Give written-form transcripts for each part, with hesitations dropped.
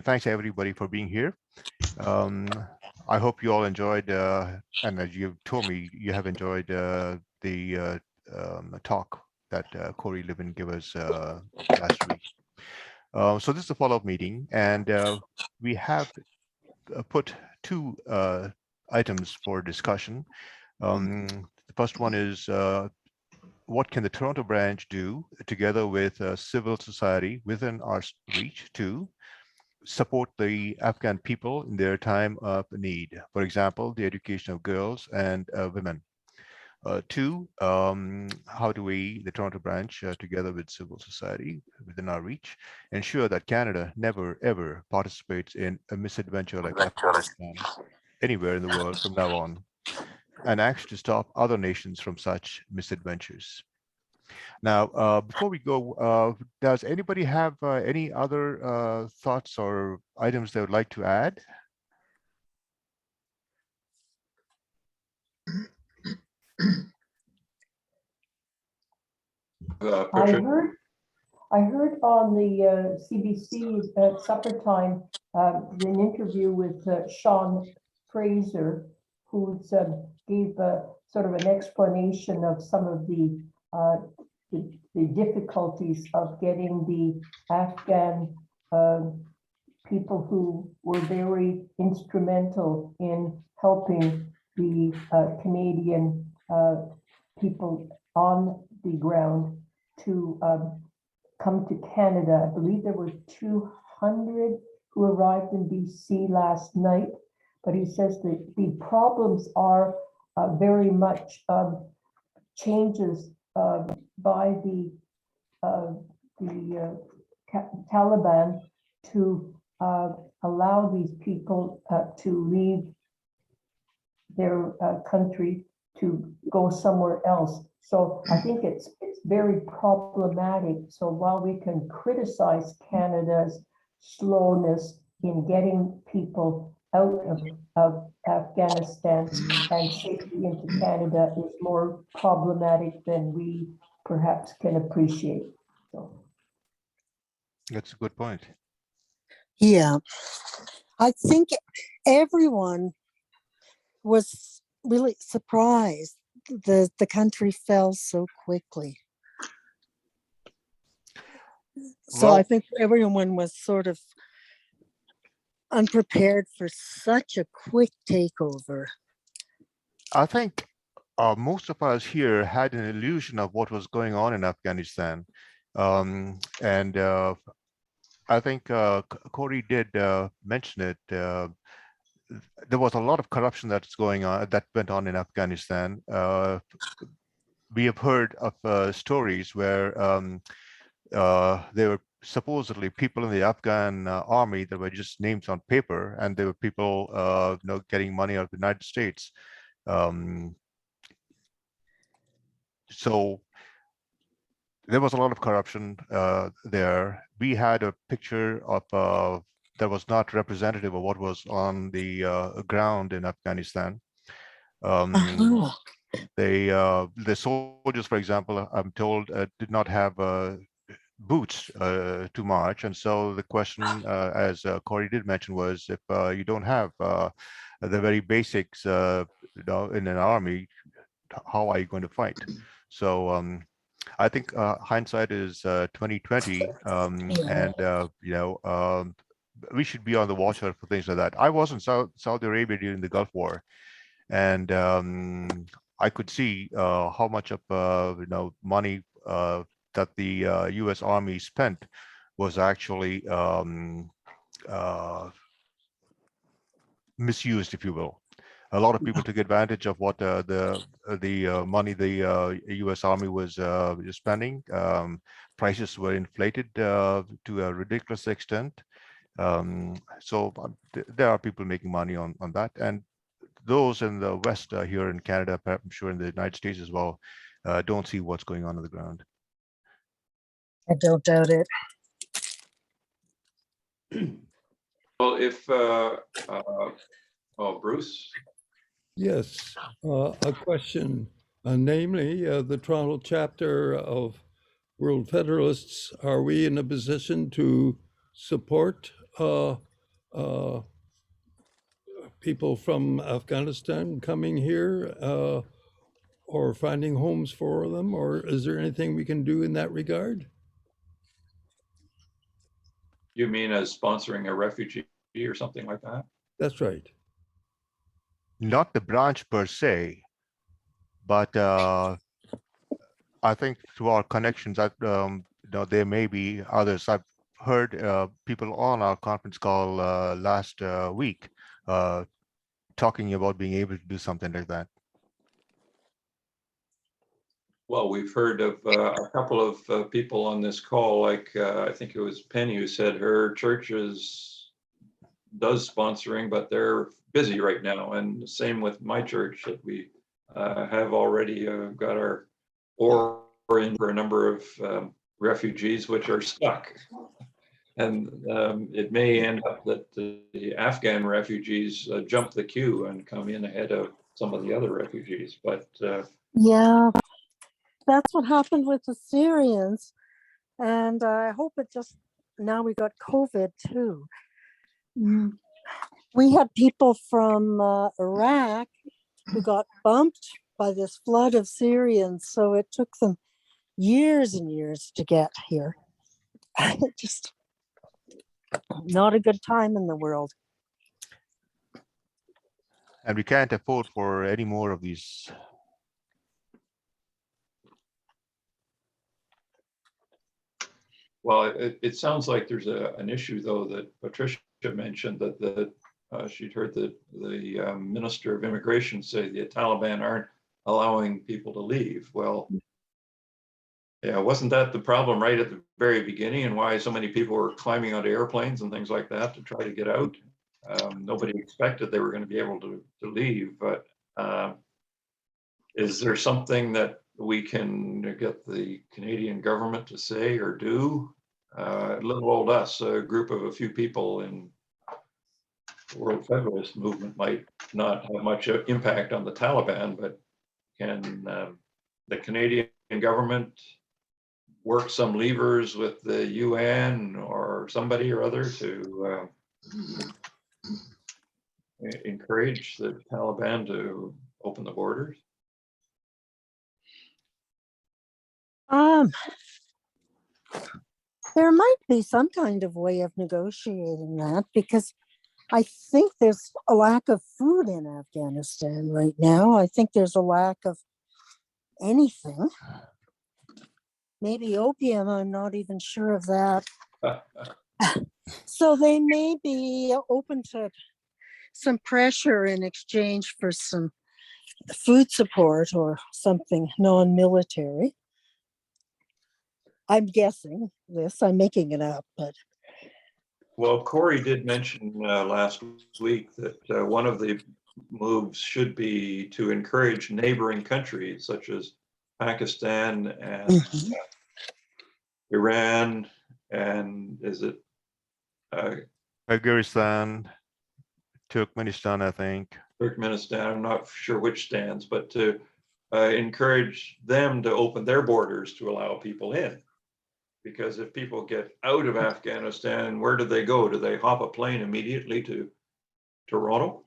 Thanks everybody for being here. I hope you all enjoyed, and as you've told me, you have enjoyed the talk that Corey Levin gave us last week. So this is a follow-up meeting, and we have put two items for discussion. The first one is what can the Toronto branch do together with civil society within our reach to support the Afghan people in their time of need. For example, the education of girls and women. Two, how do we, the Toronto branch, together with civil society within our reach, ensure that Canada never ever participates in a misadventure like Afghanistan anywhere in the world from now on, and acts to stop other nations from such misadventures. Now, before we go, does anybody have any other thoughts or items they would like to add? I heard on the CBC at supper time an interview with Sean Fraser, who gave sort of an explanation of some of the difficulties of getting the Afghan people who were very instrumental in helping the Canadian people on the ground to come to Canada. I believe there were 200 who arrived in BC last night, but he says that the problems are very much changes by the Taliban to allow these people to leave their country to go somewhere else. So I think it's very problematic. So while we can criticize Canada's slowness in getting people out of Afghanistan and safely into Canada is more problematic than we perhaps can appreciate. So that's a good point. Yeah, I think everyone was really surprised the country fell so quickly. So I think everyone was sort of unprepared for such a quick takeover. I think most of us here had an illusion of what was going on in Afghanistan. And I think Corey did mention it. There was a lot of corruption that's going on, that went on in Afghanistan. We have heard of stories where there were supposedly people in the Afghan army that were just names on paper, and there were people, getting money out of the United States. So there was a lot of corruption there. We had a picture of that was not representative of what was on the ground in Afghanistan. The soldiers, for example, I'm told, did not have boots to march, and so the question, as Corey did mention, was if you don't have the very basics, in an army, how are you going to fight? So I think hindsight is 2020, and we should be on the watch out for things like that. I was in Saudi Arabia during the Gulf War, and I could see how much of money that the U.S. Army spent was actually misused, if you will. A lot of people took advantage of what the money the U.S. Army was spending. Prices were inflated to a ridiculous extent. So there are people making money on that, and those in the West here in Canada, I'm sure in the United States as well, don't see what's going on the ground. I don't doubt it. Well, if Bruce. Yes, a question, namely the Toronto chapter of World Federalists. Are we in a position to support uh, people from Afghanistan coming here or finding homes for them? Or is there anything we can do in that regard? You mean as sponsoring a refugee or something like that? That's right. Not the branch per se, but I think through our connections, there may be others. I've heard people on our conference call last week talking about being able to do something like that. Well, we've heard of a couple of people on this call, like I think it was Penny who said her church does sponsoring, but they're busy right now. And the same with my church, that we have already got our oar in for a number of refugees which are stuck. And it may end up that the Afghan refugees jump the queue and come in ahead of some of the other refugees. But yeah, that's what happened with the Syrians. And I hope it just, now we got COVID too. We had people from Iraq who got bumped by this flood of Syrians. So it took them years and years to get here. Just not a good time in the world. And we can't afford for any more of these. well, it sounds like there's an issue though that Patricia mentioned, that she'd heard the Minister of Immigration say the Taliban aren't allowing people to leave. Well, yeah, wasn't that the problem right at the very beginning, and why so many people were climbing onto airplanes and things like that to try to get out? Nobody expected they were going to be able to leave, but is there something that we can get the Canadian government to say or do? Little old us, a group of a few people in the World Federalist Movement, might not have much impact on the Taliban, but can the Canadian government work some levers with the UN or somebody or other to encourage the Taliban to open the borders? There might be some kind of way of negotiating that, because I think there's a lack of food in Afghanistan right now. I think there's a lack of anything. Maybe opium, I'm not even sure of that. So they may be open to some pressure in exchange for some food support or something non-military. I'm guessing this, I'm making it up, but. Well, Corey did mention last week that one of the moves should be to encourage neighboring countries such as Pakistan and Iran, and is it Afghanistan, Turkmenistan, I think. Turkmenistan? I'm not sure which stands, but to encourage them to open their borders to allow people in. Because if people get out of Afghanistan, where do they go? Do they hop a plane immediately to Toronto?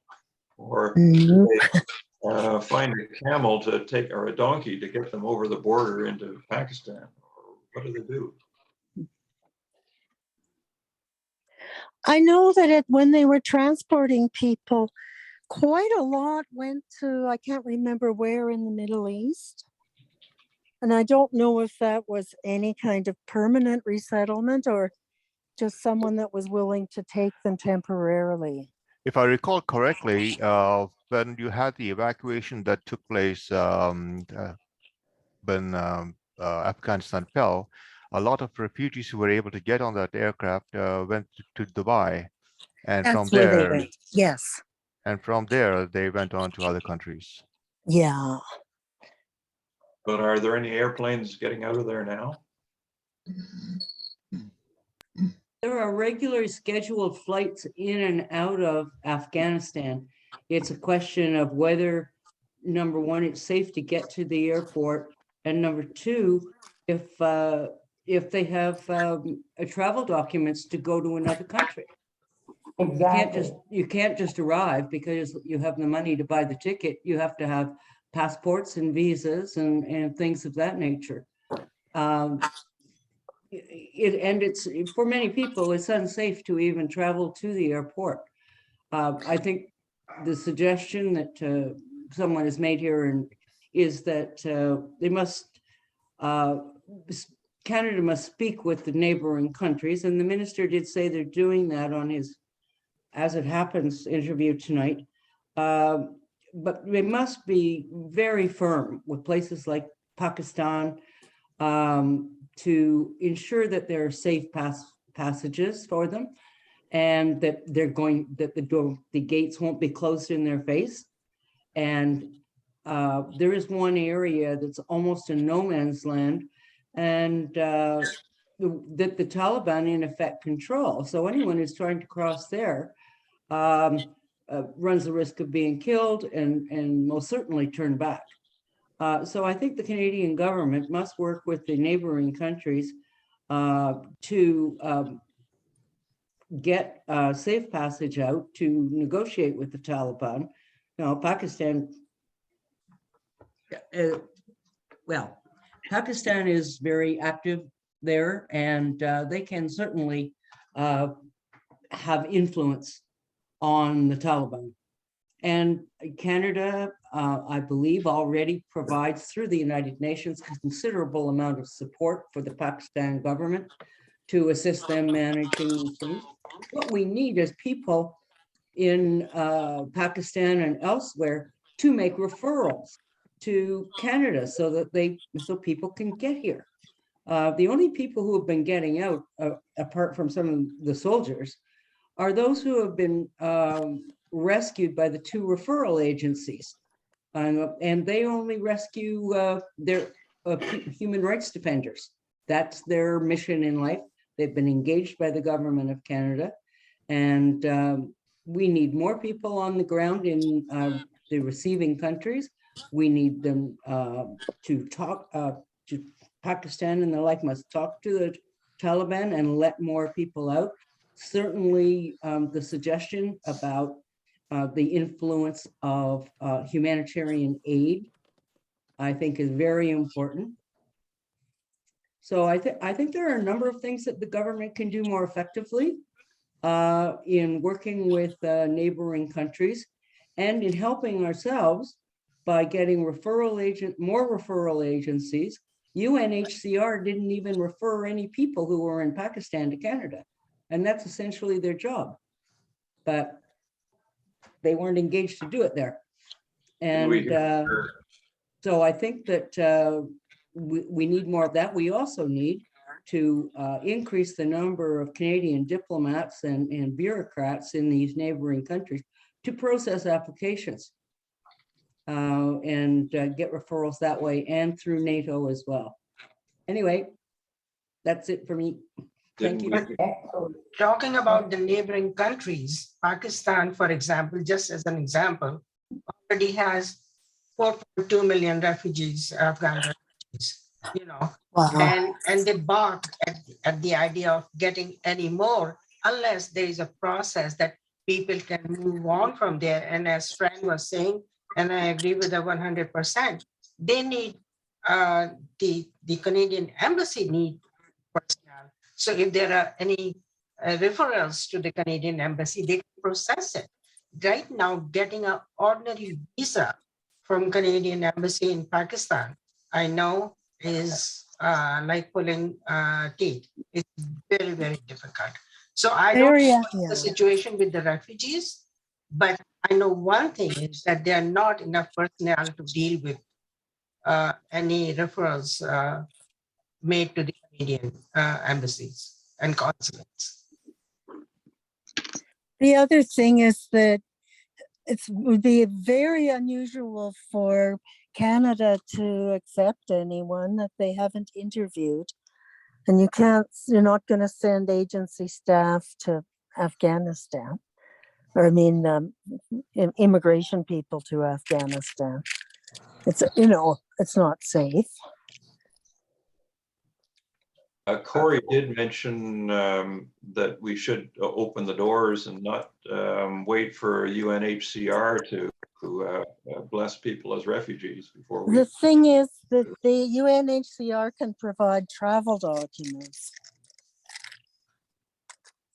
Or do they find a camel to take, or a donkey to get them over the border into Pakistan? Or what do they do? I know that when they were transporting people, quite a lot went to, I can't remember where in the Middle East. And I don't know if that was any kind of permanent resettlement or just someone that was willing to take them temporarily. If I recall correctly, when you had the evacuation that took place when Afghanistan fell, a lot of refugees who were able to get on that aircraft went to Dubai, and That's from where there, they went. Yes. and from there they went on to other countries. Yeah. But are there any airplanes getting out of there now? There are regular scheduled flights in and out of Afghanistan. It's a question of whether, number one, it's safe to get to the airport, and number two, if they have travel documents to go to another country. Exactly. You can't just arrive because you have the money to buy the ticket. You have to have passports and visas and things of that nature. It's for many people, it's unsafe to even travel to the airport. I think the suggestion that someone has made here is that they must, Canada must speak with the neighboring countries, and the minister did say they're doing that on his, as it happens, interview tonight. But they must be very firm with places like Pakistan to ensure that there are safe passages for them, and that the gates won't be closed in their face. And there is one area that's almost a no man's land, and that the Taliban in effect control. So anyone who's trying to cross there runs the risk of being killed and most certainly turned back. So I think the Canadian government must work with the neighboring countries to get safe passage out, to negotiate with the Taliban. Pakistan, Pakistan is very active there, and they can certainly have influence on the Taliban. And Canada, I believe, already provides through the United Nations a considerable amount of support for the Pakistan government to assist them managing things. What we need is people in Pakistan and elsewhere to make referrals to Canada so people can get here. The only people who have been getting out, apart from some of the soldiers, are those who have been rescued by the two referral agencies. And they only rescue their human rights defenders. That's their mission in life. They've been engaged by the government of Canada. And we need more people on the ground in the receiving countries. We need them to talk to Pakistan, and the like must talk to the Taliban and let more people out. Certainly the suggestion about the influence of humanitarian aid, I think, is very important. So I think there are a number of things that the government can do more effectively in working with neighboring countries and in helping ourselves by getting more referral agencies. UNHCR didn't even refer any people who were in Pakistan to Canada, and that's essentially their job. But they weren't engaged to do it there. And so I think that we need more of that. We also need to increase the number of Canadian diplomats and bureaucrats in these neighboring countries to process applications and get referrals that way, and through NATO as well. Anyway, that's it for me. Thank you. Excellent. Talking about the neighboring countries, Pakistan, for example, just as an example, already has 4.2 million refugees, Afghan refugees, Wow. and they balk at the idea of getting any more unless there is a process that people can move on from there. And as Fran was saying, and I agree with her 100%, they need, the Canadian embassy need personnel. So if there are any referrals to the Canadian embassy, they can process it. Right now, getting an ordinary visa from Canadian embassy in Pakistan, I know is like pulling teeth. It's very, very difficult. So I don't know the situation with the refugees, but I know one thing is that there are not enough personnel to deal with any referrals made to the Canadian embassies and consulates. The other thing is that it would be very unusual for Canada to accept anyone that they haven't interviewed. And you're not going to send agency staff to Afghanistan, or I mean, immigration people to Afghanistan. It's, it's not safe. Corey did mention that we should open the doors and not wait for UNHCR to bless people as refugees before we. The thing is that the UNHCR can provide travel documents.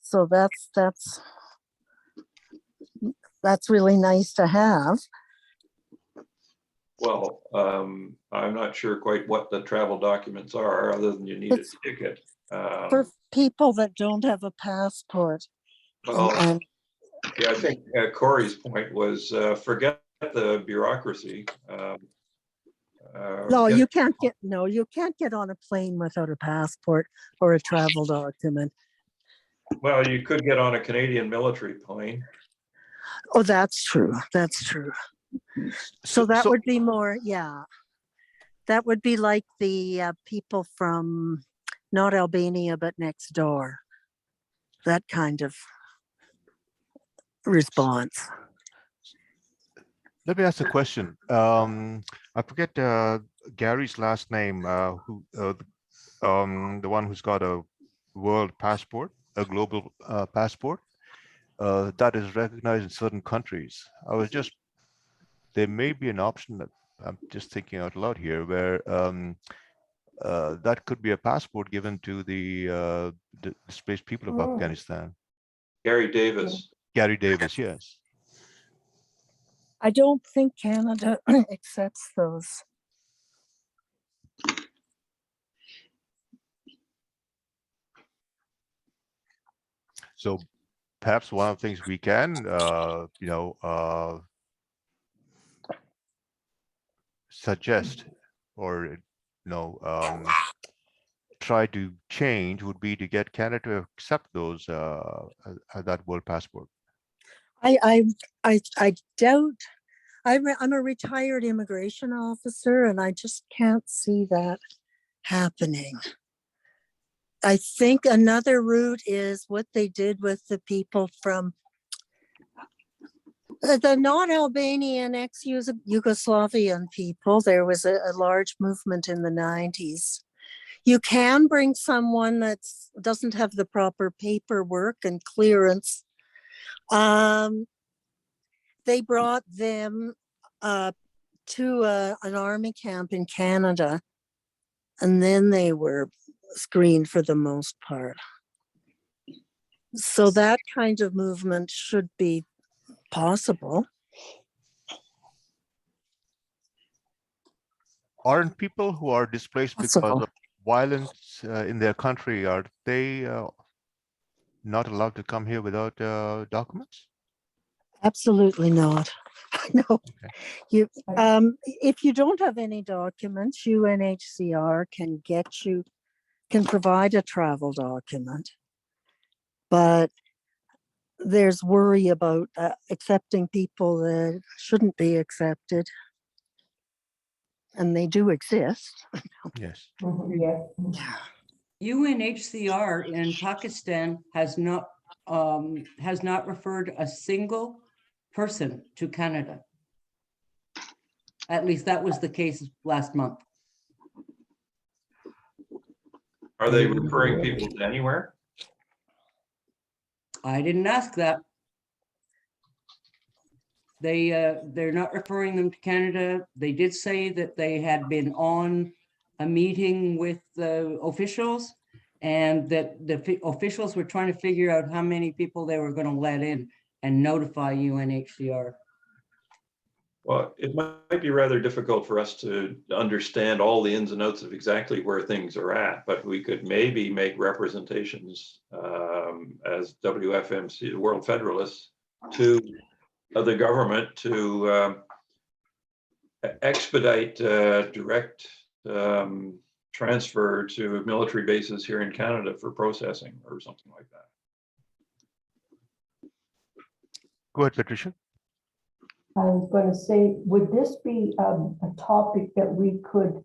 So that's really nice to have. Well, I'm not sure quite what the travel documents are, other than you need It's a ticket. for people that don't have a passport. Well, And yeah, I think Corey's point was forget the bureaucracy. no, you can't get on a plane without a passport or a travel document. Well, you could get on a Canadian military plane. Oh, that's true. That's true. So that would be more, yeah. That would be like the people from not Albania, but next door. That kind of response. Let me ask a question. I forget Gary's last name, the one who's got a world passport, a global passport that is recognized in certain countries. There may be an option that I'm just thinking out loud here, where that could be a passport given to the displaced people of Afghanistan. Gary Davis. Gary Davis, yes. I don't think Canada accepts those. So perhaps one of the things we can, suggest or, try to change would be to get Canada to accept those, that world passport. I doubt. I'm a retired immigration officer, and I just can't see that happening. I think another route is what they did with the people from the non-Albanian ex-Yugoslavian people. There was a large movement in the 90s. You can bring someone that doesn't have the proper paperwork and clearance. They brought them to an army camp in Canada, and then they were screened for the most part. So that kind of movement should be possible. Aren't people who are displaced because of violence in their country, are they not allowed to come here without documents? Absolutely not. No. Okay. If you don't have any documents, UNHCR can provide a travel document. But there's worry about accepting people that shouldn't be accepted. And they do exist. Yes. Yeah. UNHCR in Pakistan has not referred a single person to Canada. At least that was the case last month. Are they referring people to anywhere? I didn't ask that. They're not referring them to Canada. They did say that they had been on a meeting with the officials, and that the officials were trying to figure out how many people they were going to let in and notify UNHCR. Well, it might be rather difficult for us to understand all the ins and outs of exactly where things are at, but we could maybe make representations as WFMC, World Federalists, to the government to expedite direct transfer to military bases here in Canada for processing or something like that. Go ahead, Patricia. I was going to say, would this be a topic that we could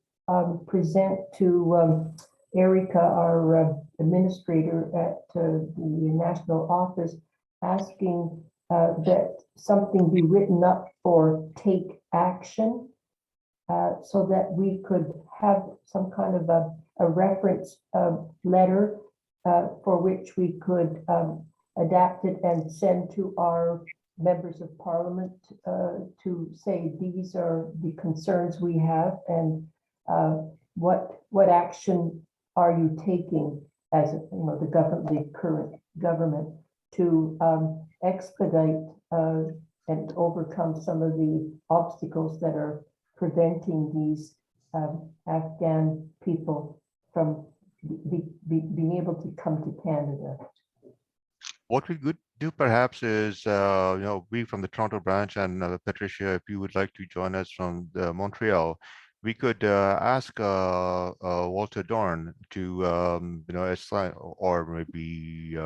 present to Erica, our administrator at the national office, asking that something be written up for take action, so that we could have some kind of a reference letter for which we could adapt it and send to our members of parliament to say these are the concerns we have and what action are you taking as the government, the current government, to expedite and overcome some of the obstacles that are preventing these Afghan people from being able to come to Canada. What we could do perhaps is, we from the Toronto branch and Patricia, if you would like to join us from Montreal, we could ask Walter Dorn to, assign, or maybe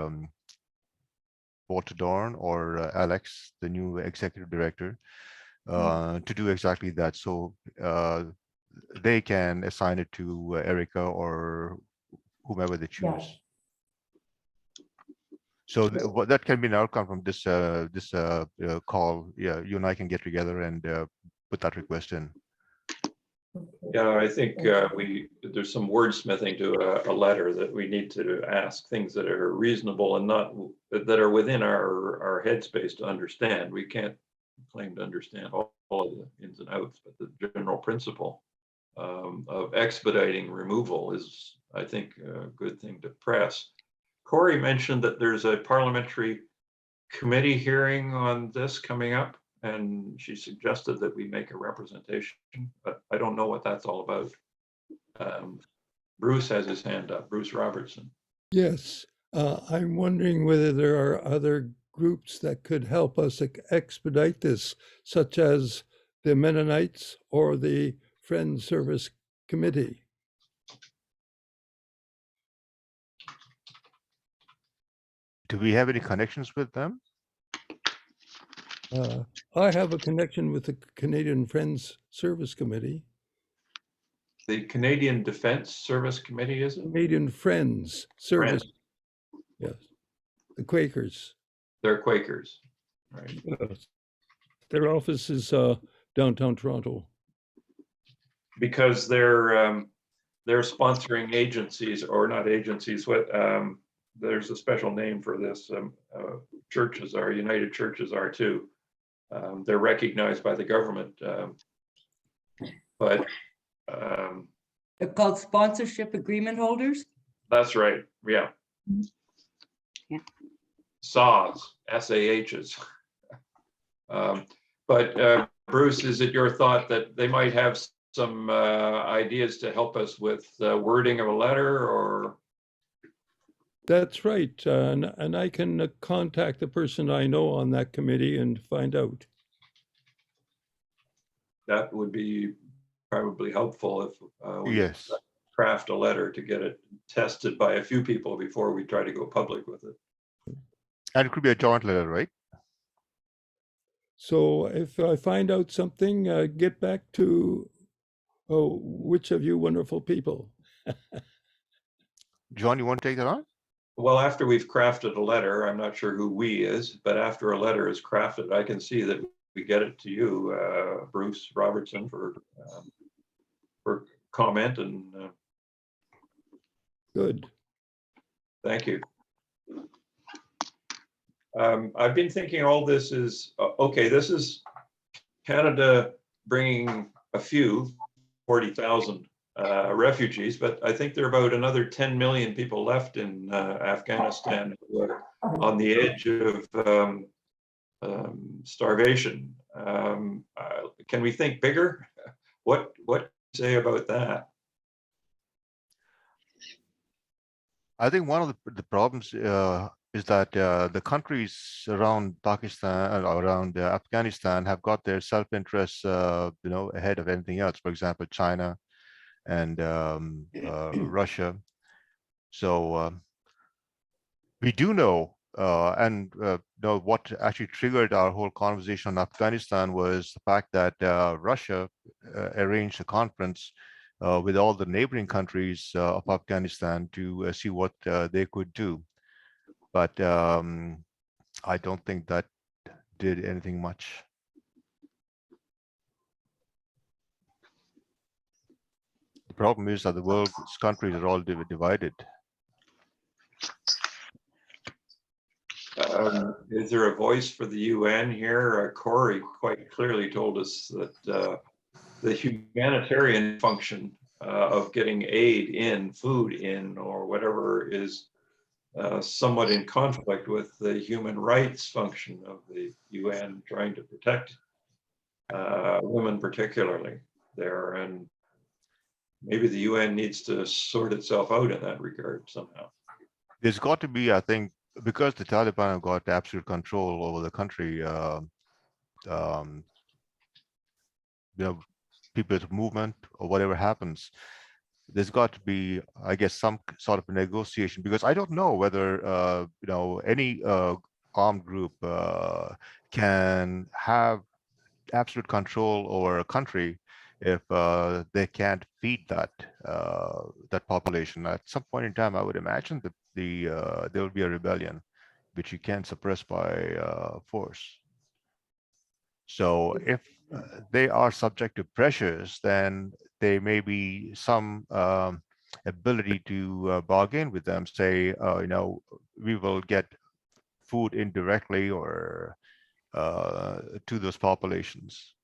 Walter Dorn or Alex, the new executive director, to do exactly that. So they can assign it to Erica or whomever they choose. Yeah. So that can be an outcome from this call. Yeah, you and I can get together and put that request in. Yeah, I think there's some wordsmithing to a letter that we need to ask things that are reasonable and not that are within our headspace to understand. We can't claim to understand all of the ins and outs, but the general principle of expediting removal is, I think, a good thing to press. Corey mentioned that there's a parliamentary committee hearing on this coming up, and she suggested that we make a representation, but I don't know what that's all about. Bruce has his hand up, Bruce Robertson. Yes, I'm wondering whether there are other groups that could help us expedite this, such as the Mennonites or the Friends Service Committee. Do we have any connections with them? I have a connection with the Canadian Friends Service Committee. The Canadian Defense Service Committee, is it? Canadian Friends Service. Friends. Yes, the Quakers. They're Quakers, right? Yes. Their office is downtown Toronto. Because they're sponsoring agencies, or not agencies, what there's a special name for this. Churches are, United Churches are too. They're recognized by the government, but They're called sponsorship agreement holders. that's right. Yeah. Yeah. SAHs, SAHs. But Bruce, is it your thought that they might have some ideas to help us with wording of a letter, or? That's right, and I can contact the person I know on that committee and find out. That would be probably helpful if we Yes. craft a letter to get it tested by a few people before we try to go public with it. And it could be a joint letter, right? So if I find out something, get back to which of you wonderful people. John, you want to take that on? Well, after we've crafted a letter, I'm not sure who we is, but after a letter is crafted, I can see that we get it to you, Bruce Robertson, for comment, and Good. thank you. I've been thinking all this is, okay, this is Canada bringing a few, 40,000 refugees, but I think there are about another 10 million people left in Afghanistan who are on the edge of starvation. Can we think bigger? What do you say about that? I think one of the problems is that the countries around Pakistan, around Afghanistan, have got their self-interests, ahead of anything else. For example, China and Russia. So we do know, what actually triggered our whole conversation on Afghanistan was the fact that Russia arranged a conference with all the neighboring countries of Afghanistan to see what they could do. But I don't think that did anything much. The problem is that the world's countries are all divided. Is there a voice for the UN here? Corey quite clearly told us that the humanitarian function of getting aid in, food in, or whatever is somewhat in conflict with the human rights function of the UN trying to protect women particularly there. And maybe the UN needs to sort itself out in that regard somehow. There's got to be, I think, because the Taliban have got absolute control over the country, people's movement or whatever happens, there's got to be, I guess, some sort of a negotiation, because I don't know whether any armed group can have absolute control over a country if they can't feed that population. At some point in time, I would imagine that there will be a rebellion, which you can't suppress by force. So if they are subject to pressures, then there may be some ability to bargain with them, say, we will get food indirectly or to those populations.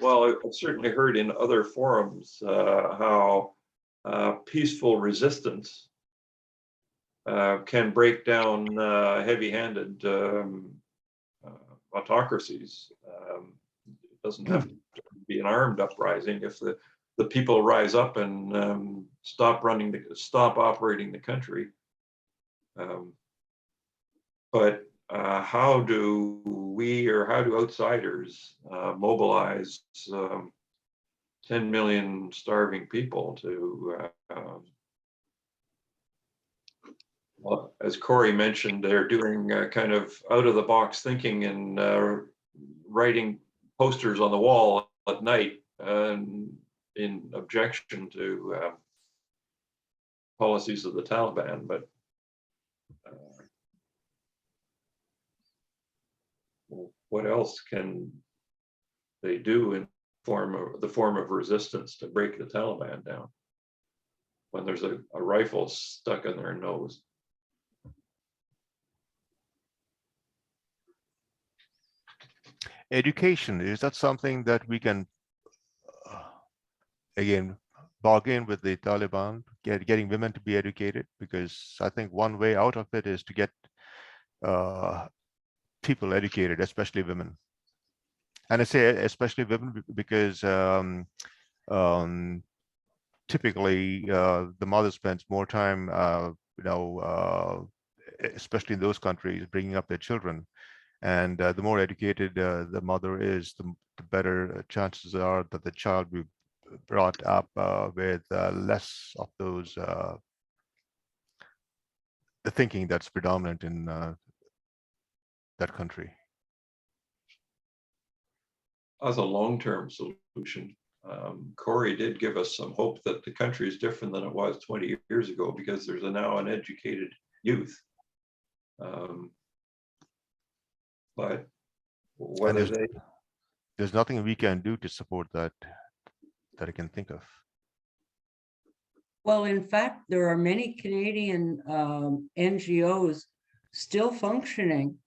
Well, I've certainly heard in other forums how peaceful resistance can break down heavy-handed autocracies. It doesn't have to be an armed uprising. If the people rise up and stop operating the country. But how do we, or how do outsiders mobilize 10 million starving people to, well, as Corey mentioned, they're doing kind of out of the box thinking and writing posters on the wall at night in objection to policies of the Taliban, but what else can they do in the form of resistance to break the Taliban down when there's a rifle stuck in their nose? Education, is that something that we can again bargain with the Taliban, getting women to be educated? Because I think one way out of it is to get people educated, especially women. And I say especially women because typically the mother spends more time, especially in those countries, bringing up their children. And the more educated the mother is, the better chances are that the child will be brought up with less of those the thinking that's predominant in that country. As a long-term solution, Corey did give us some hope that the country is different than it was 20 years ago because there's now an educated youth. But whether there's nothing we can do to support that I can think of. Well, in fact, there are many Canadian NGOs still functioning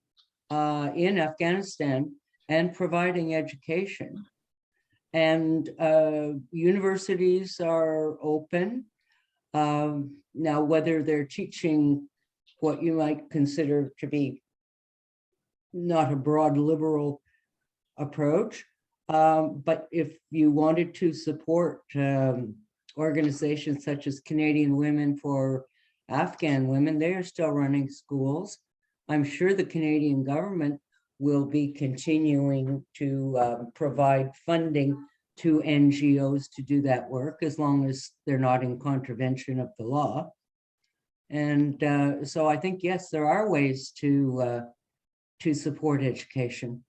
in Afghanistan and providing education. And universities are open. Now, whether they're teaching what you might consider to be not a broad liberal approach, but if you wanted to support organizations such as Canadian Women for Afghan Women, they are still running schools. I'm sure the Canadian government will be continuing to provide funding to NGOs to do that work, as long as they're not in contravention of the law. And so I think, yes, there are ways to support education.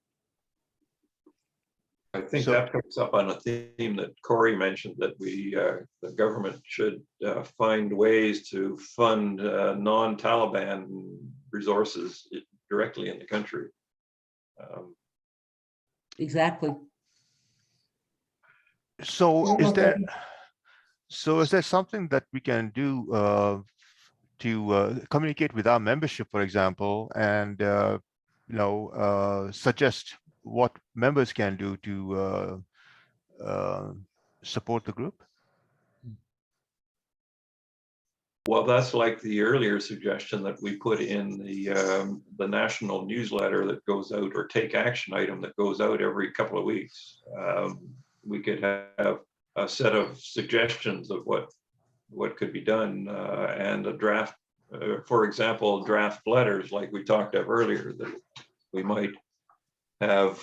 I think that picks up on a theme that Corey mentioned, that the government should find ways to fund non-Taliban resources directly in the country. Exactly. So is there, Okay. so is there something that we can do to communicate with our membership, for example, and suggest what members can do to support the group? Well, that's like the earlier suggestion that we put in the national newsletter that goes out, or take action item that goes out every couple of weeks. We could have a set of suggestions of what could be done, and a draft, for example, draft letters like we talked of earlier, that we might have,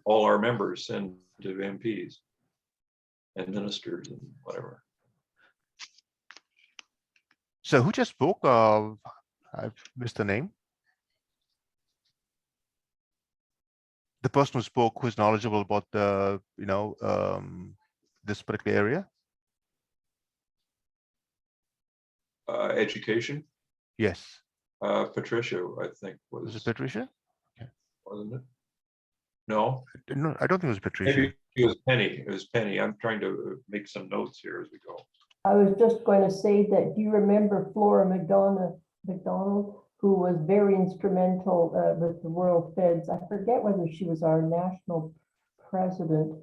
all our members send to MPs and ministers and whatever. So who just spoke? I missed the name. The person who spoke, who's knowledgeable about the, this particular area. Education, Yes. Patricia, I think Was it Patricia? wasn't it? No, No, I don't think it was Patricia. maybe it was Penny. It was Penny. I'm trying to make some notes here as we go. I was just going to say that, do you remember Flora McDonald, who was very instrumental with the World Feds? I forget whether she was our national president,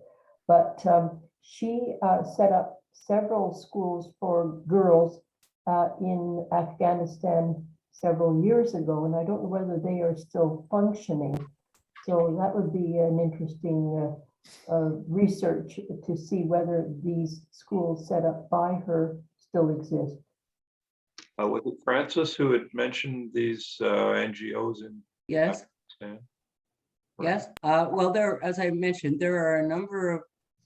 but she set up several schools for girls in Afghanistan several years ago, and I don't know whether they are still functioning. So that would be an interesting research to see whether these schools set up by her still exist. Was it Francis who had mentioned these NGOs in Yes, Afghanistan? yes. Well, as I mentioned, there are a number of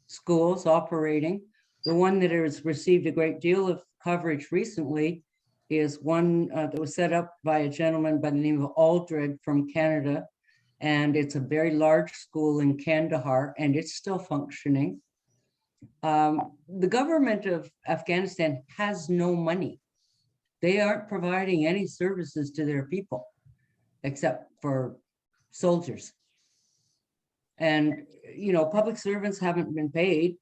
schools operating. The one that has received a great deal of coverage recently is one that was set up by a gentleman by the name of Aldred from Canada. And it's a very large school in Kandahar, and it's still functioning. The government of Afghanistan has no money. They aren't providing any services to their people, except for soldiers. And, public servants haven't been paid.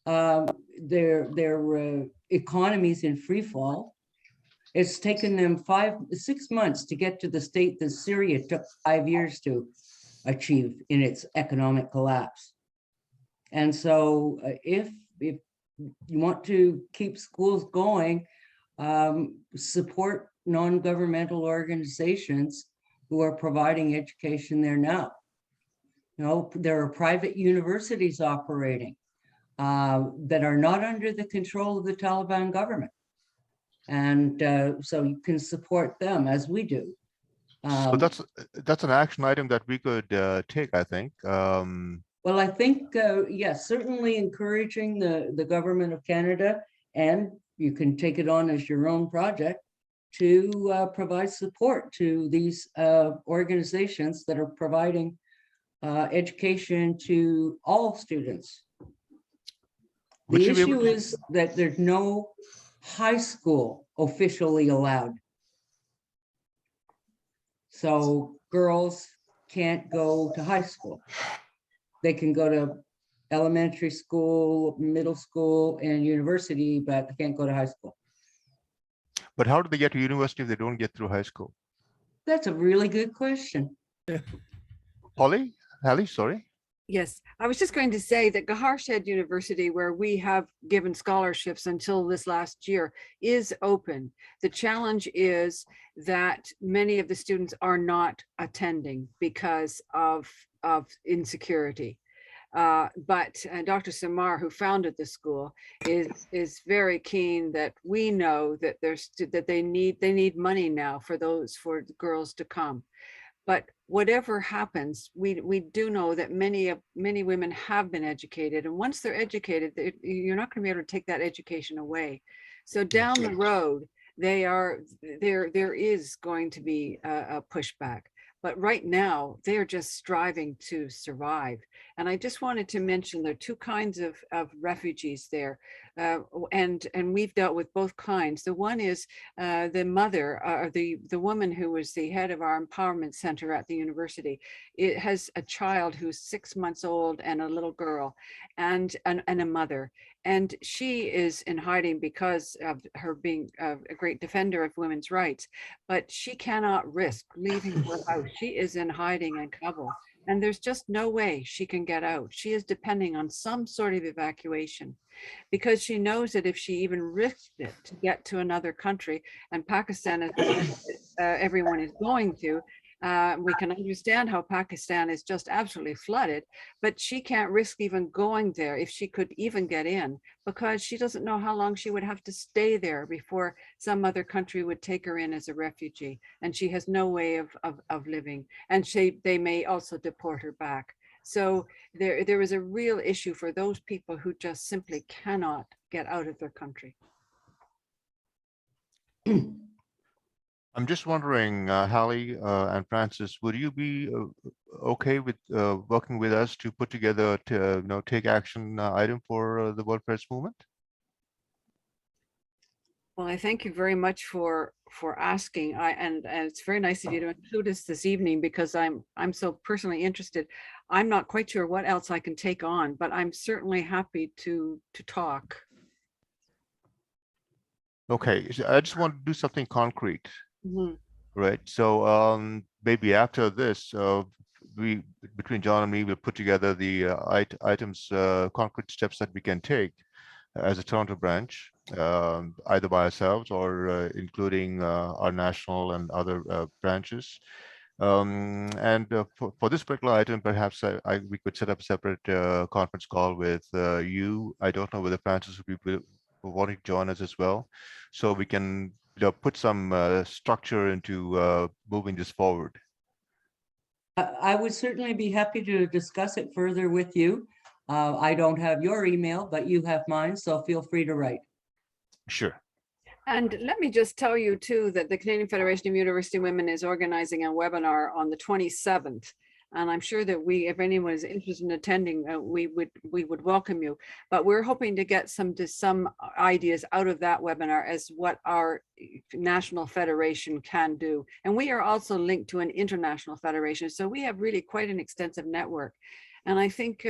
Their economy's in free fall. It's taken them 6 months to get to the state that Syria took 5 years to achieve in its economic collapse. And so if you want to keep schools going, support non-governmental organizations who are providing education there now. There are private universities operating that are not under the control of the Taliban government. And so you can support them as we do. So that's an action item that we could take, I think. Well, I think, yes, certainly encouraging the government of Canada, and you can take it on as your own project, to provide support to these organizations that are providing education to all students. Would The you be able issue to- is that there's no high school officially allowed. So girls can't go to high school. They can go to elementary school, middle school, and university, but they can't go to high school. But how do they get to university if they don't get through high school? That's a really good question. Hallie, sorry. Yes, I was just going to say that Gaharshed University, where we have given scholarships until this last year, is open. The challenge is that many of the students are not attending because of insecurity. But Dr. Samar, who founded the school, is very keen that we know that they need money now for the girls to come. But whatever happens, we do know that many women have been educated, and once they're educated, you're not going to be able to take that education away. So down the road, there is going to be a pushback. But right now, they are just striving to survive. And I just wanted to mention there are two kinds of refugees there. And we've dealt with both kinds. The one is the mother, or the woman who was the head of our empowerment center at the university. It has a child who's 6 months old and a little girl and a mother. And she is in hiding because of her being a great defender of women's rights, but she cannot risk leaving her house. She is in hiding in Kabul, and there's just no way she can get out. She is depending on some sort of evacuation because she knows that if she even risked it to get to another country, and Pakistan is everyone is going to, we can understand how Pakistan is just absolutely flooded, but she can't risk even going there if she could even get in, because she doesn't know how long she would have to stay there before some other country would take her in as a refugee. And she has no way of living. And they may also deport her back. So there is a real issue for those people who just simply cannot get out of their country. I'm just wondering, Hallie and Francis, would you be okay with working with us to put together, take action item for the World Press Movement? Well, I thank you very much for asking. And it's very nice of you to include us this evening, because I'm so personally interested. I'm not quite sure what else I can take on, but I'm certainly happy to talk. Okay, so I just want to do something concrete. Mhm. Right. So maybe after this, we between John and me will put together the items, concrete steps that we can take as a Toronto branch, either by ourselves or including our national and other branches. And for this particular item, perhaps we could set up a separate conference call with you. I don't know whether Francis would be wanting to join us as well, so we can put some structure into moving this forward. I would certainly be happy to discuss it further with you. I don't have your email, but you have mine, so feel free to write. Sure. And let me just tell you too, that the Canadian Federation of University Women is organizing a webinar on the 27th. And I'm sure that if anyone is interested in attending, we would welcome you. But we're hoping to get some ideas out of that webinar as what our national federation can do. And we are also linked to an international federation. So we have really quite an extensive network. And I think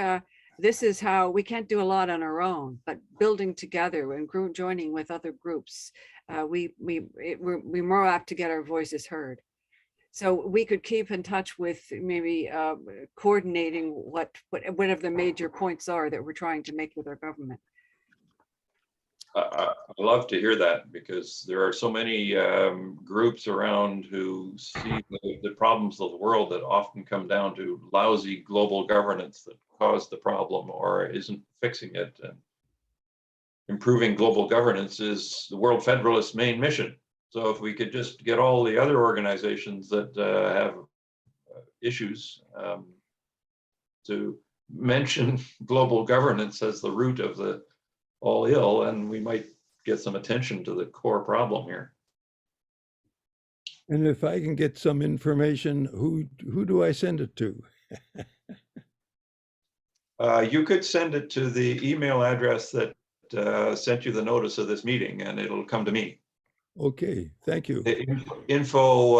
this is how we can't do a lot on our own, but building together and joining with other groups, we're more apt to get our voices heard. So we could keep in touch with maybe coordinating whatever the major points are that we're trying to make with our government. I love to hear that, because there are so many groups around who see the problems of the world that often come down to lousy global governance that caused the problem or isn't fixing it. And improving global governance is the World Federalist main mission. So if we could just get all the other organizations that have issues to mention global governance as the root of the all ill, and we might get some attention to the core problem here. And if I can get some information, who do I send it to? You could send it to the email address that sent you the notice of this meeting, and it'll come to me. Okay, thank you. Info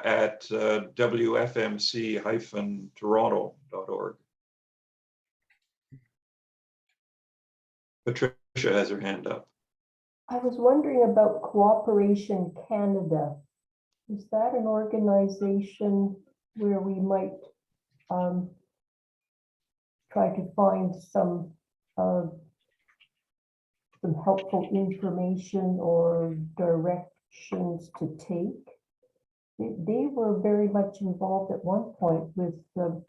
at wfmc-toronto.org. Patricia has her hand up. I was wondering about Cooperation Canada. Is that an organization where we might try to find some helpful information or directions to take? They were very much involved at one point with I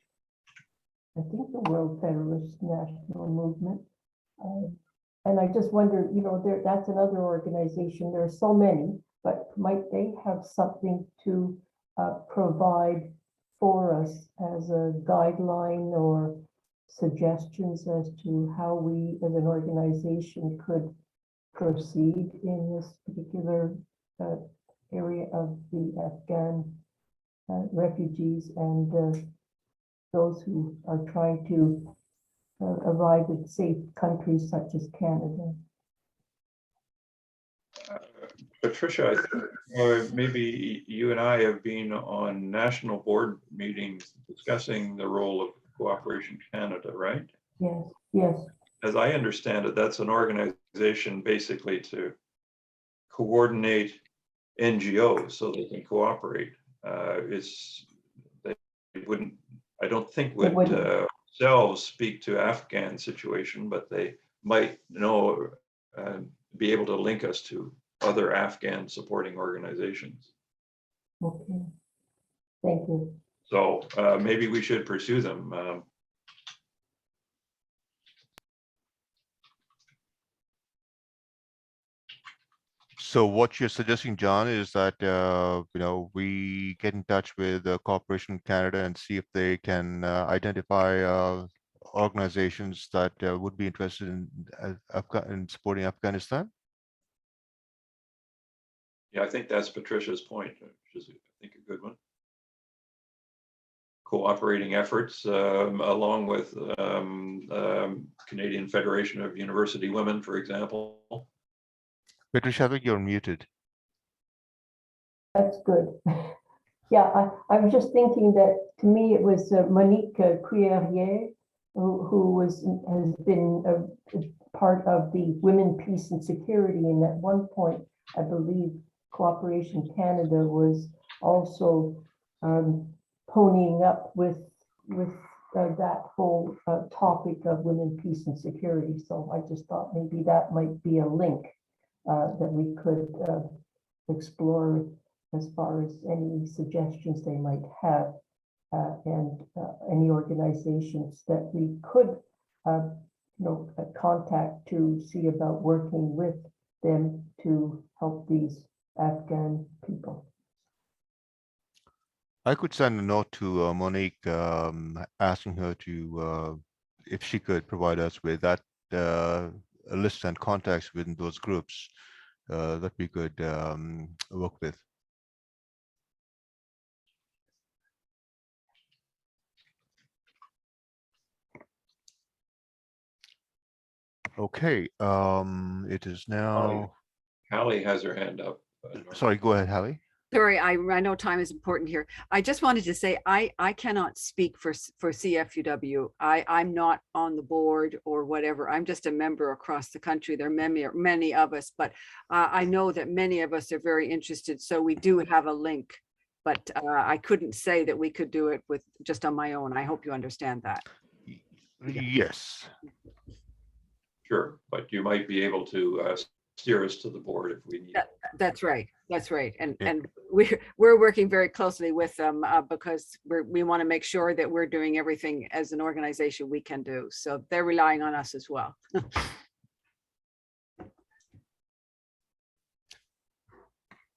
think the World Federalist National Movement. And I just wonder, that's another organization. There are so many, but might they have something to provide for us as a guideline or suggestions as to how we as an organization could proceed in this particular area of the Afghan refugees and those who are trying to arrive at safe countries such as Canada. Patricia, I think maybe you and I have been on national board meetings discussing the role of Cooperation Canada, right? Yes, yes, As I understand it, that's an organization basically to coordinate NGOs so they can cooperate. They wouldn't, I don't think would themselves speak to Afghan situation, but they might know, be able to link us to other Afghan supporting organizations. okay, thank you. So maybe we should pursue them. So what you're suggesting, John, is that we get in touch with Cooperation Canada and see if they can identify organizations that would be interested in supporting Afghanistan. Yeah, I think that's Patricia's point, which is, I think, a good one. Cooperating efforts along with Canadian Federation of University Women, for example. Patricia, I think you're muted. That's good. Yeah, I was just thinking that to me it was Monique Cuillerier who has been a part of the Women, Peace and Security, and at one point I believe Cooperation Canada was also ponying up with that whole topic of women, peace and security. So I just thought maybe that might be a link that we could explore as far as any suggestions they might have and any organizations that we could contact to see about working with them to help these Afghan people. I could send a note to Monique asking her to, if she could provide us with that list and contacts within those groups that we could work with. Okay, it is now. Hallie has her hand up. Sorry, go ahead, Hallie. Sorry, I know time is important here. I just wanted to say I cannot speak for CFUW. I'm not on the board or whatever. I'm just a member across the country. There are many of us, but I know that many of us are very interested. So we do have a link, but I couldn't say that we could do it with just on my own. I hope you understand that. Yes. Sure, but you might be able to steer us to the board if we need. That's right. That's right. And Yeah. and we're working very closely with them because we want to make sure that we're doing everything as an organization we can do. So they're relying on us as well.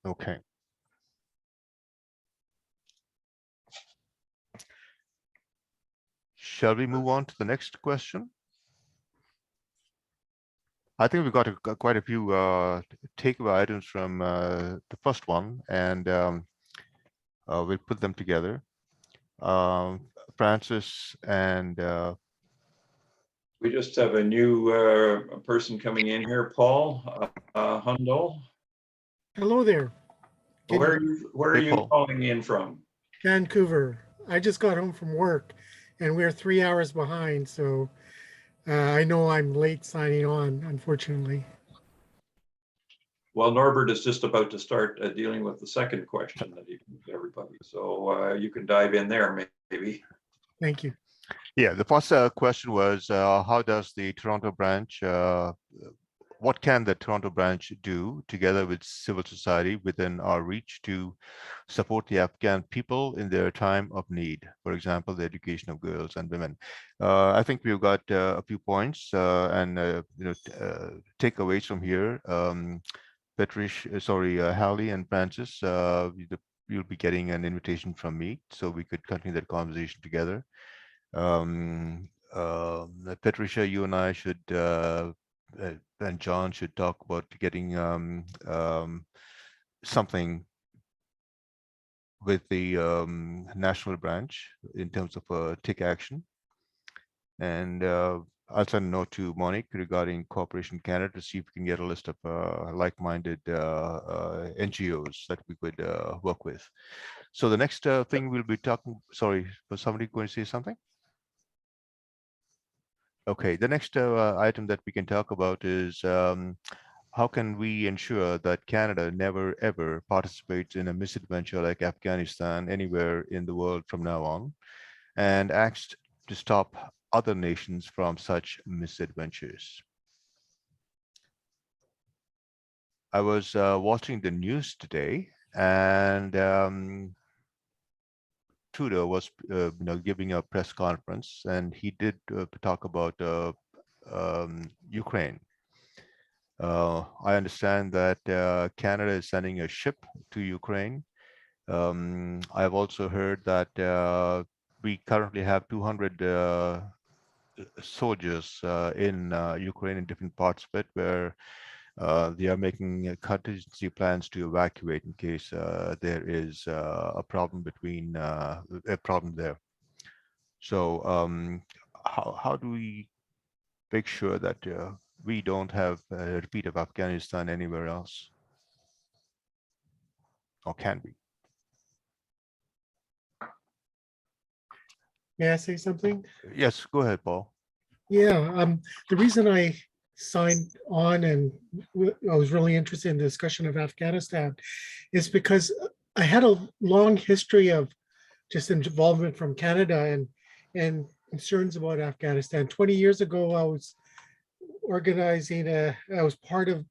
Okay. Shall we move on to the next question? I think we've got quite a few takeaway items from the first one, and we'll put them together. Francis and We just have a new person coming in here, Paul Hundal. Hello there. Where are Hey, you Paul. calling in from? Vancouver. I just got home from work and we're 3 hours behind. So I know I'm late signing on, unfortunately. Well, Norbert is just about to start dealing with the second question that he put to everybody. So you can dive in there, maybe. Thank you. yeah, the first question was how does the Toronto branch, what can the Toronto branch do together with civil society within our reach to support the Afghan people in their time of need? For example, the education of girls and women. I think we've got a few points and takeaways from here. Hallie and Francis, you'll be getting an invitation from me, so we could continue that conversation together. Patricia, you and I should, and John should talk about getting something with the national branch in terms of take action. And I'll send a note to Monique regarding Cooperation Canada to see if we can get a list of like-minded NGOs that we could work with. So the next thing we'll be talking, sorry, was somebody going to say something? Okay, the next item that we can talk about is how can we ensure that Canada never ever participates in a misadventure like Afghanistan anywhere in the world from now on, and acts to stop other nations from such misadventures. I was watching the news today, and Trudeau was giving a press conference, and he did talk about Ukraine. I understand that Canada is sending a ship to Ukraine. I've also heard that we currently have 200 soldiers in Ukraine in different parts of it, where they are making contingency plans to evacuate in case there is a problem there. So how do we make sure that we don't have a repeat of Afghanistan anywhere else? Or can we? May I say something? Yes, go ahead, Paul. Yeah, the reason I signed on and I was really interested in the discussion of Afghanistan is because I had a long history of just involvement from Canada and concerns about Afghanistan. 20 years ago, I was I was part of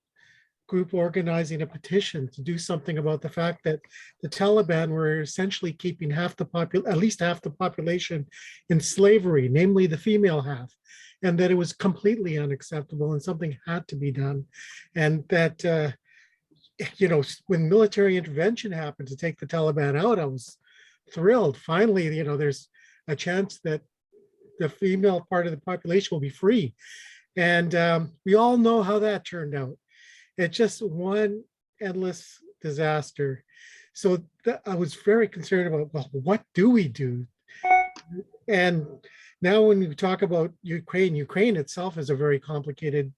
group organizing a petition to do something about the fact that the Taliban were essentially keeping at least half the population in slavery, namely the female half, and that it was completely unacceptable and something had to be done. And that, when military intervention happened to take the Taliban out, I was thrilled. Finally, there's a chance that the female part of the population will be free. And we all know how that turned out. It's just one endless disaster. So I was very concerned about, well, what do we do? And now when we talk about Ukraine itself is a very complicated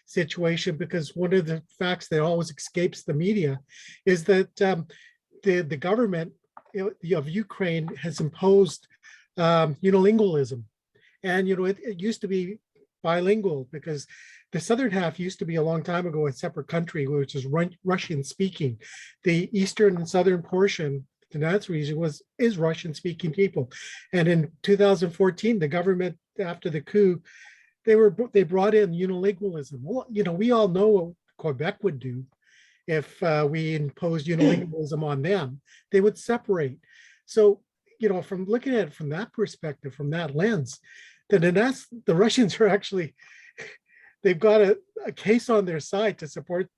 situation, because one of the facts that always escapes the media is that the government of Ukraine has imposed unilingualism. And, it used to be bilingual, because the southern half used to be a long time ago a separate country, which is Russian speaking. The eastern and southern portion, the Donetsk region, is Russian speaking people. And in 2014, the government, after the coup, they brought in unilingualism. Well, we all know what Quebec would do if we imposed unilingualism on them. They would separate. So, from looking at it from that perspective, from that lens, the Russians are actually, they've got a case on their side to support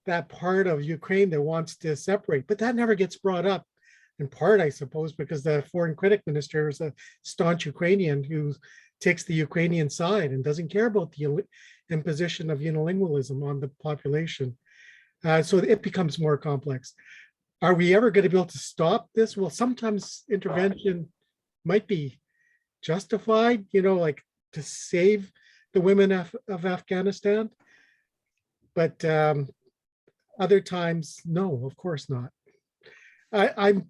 that part of Ukraine that wants to separate, but that never gets brought up, in part, I suppose, because the foreign critic minister is a staunch Ukrainian who takes the Ukrainian side and doesn't care about the imposition of unilingualism on the population. So it becomes more complex. Are we ever going to be able to stop this? Well, sometimes intervention might be justified, like to save the women of Afghanistan. But other times, no, of course not. I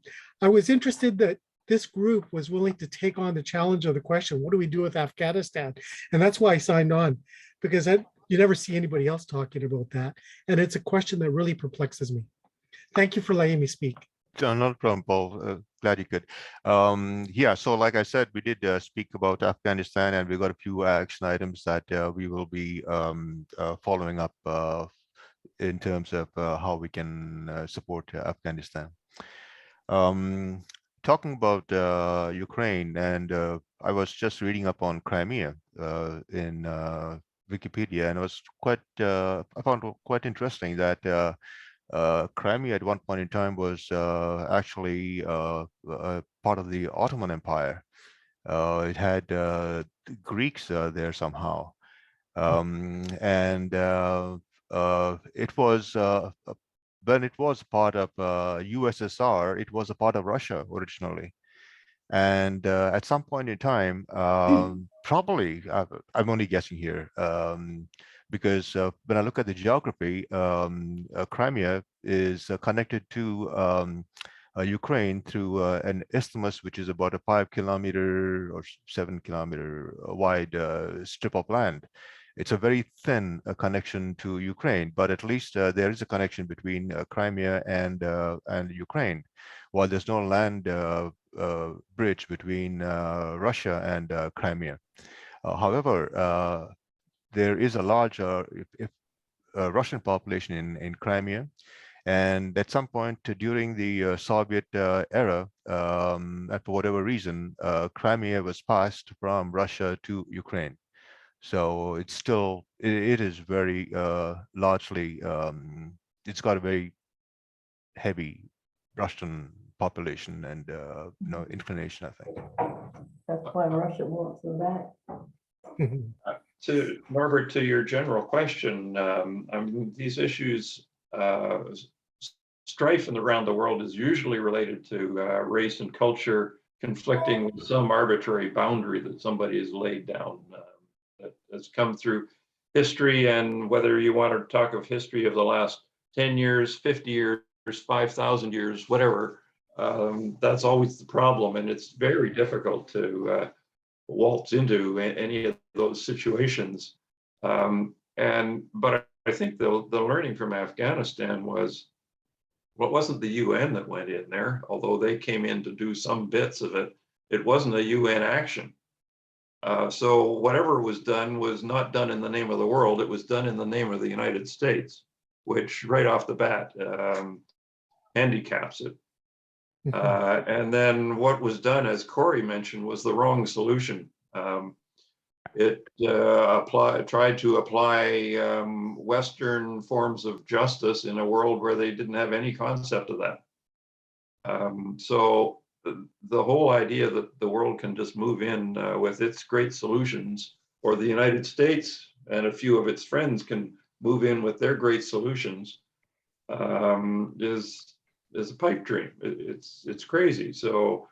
was interested that this group was willing to take on the challenge of the question, what do we do with Afghanistan? And that's why I signed on, because you never see anybody else talking about that. And it's a question that really perplexes me. Thank you for letting me speak. Not a problem, Paul. Glad you could. Yeah, so like I said, we did speak about Afghanistan, and we got a few action items that we will be following up in terms of how we can support Afghanistan. Talking about Ukraine, and I was just reading up on Crimea in Wikipedia, and it was I found it quite interesting that Crimea at one point in time was actually part of the Ottoman Empire. It had Greeks there somehow, and it was when it was part of USSR, it was a part of Russia originally. And at some point in time, probably, I'm only guessing here, because when I look at the geography, Crimea is connected to Ukraine through an isthmus, which is about a 5 kilometer or 7 kilometer wide strip of land. It's a very thin connection to Ukraine, but at least there is a connection between Crimea and Ukraine. While there's no land bridge between Russia and Crimea. However, there is a large if Russian population in Crimea, and at some point during the Soviet era, and for whatever reason, Crimea was passed from Russia to Ukraine. So it's still, it is very largely, it's got a very heavy Russian population and inclination, I think. That's why Russia wants them back. To Norbert, to your general question, I mean, these issues, strife around the world is usually related to race and culture conflicting with some arbitrary boundary that somebody has laid down that has come through history. And whether you want to talk of history of the last 10 years, 50 years, 5,000 years, whatever, that's always the problem. And it's very difficult to waltz into any of those situations. But I think the learning from Afghanistan was, well, it wasn't the UN that went in there, although they came in to do some bits of it. It wasn't a UN action. So whatever was done was not done in the name of the world. It was done in the name of the United States, which right off the bat handicaps it. And then what was done, as Corey mentioned, was the wrong solution. It tried to apply Western forms of justice in a world where they didn't have any concept of that. So the whole idea that the world can just move in with its great solutions, or the United States and a few of its friends can move in with their great solutions, is a pipe dream. It's crazy. So,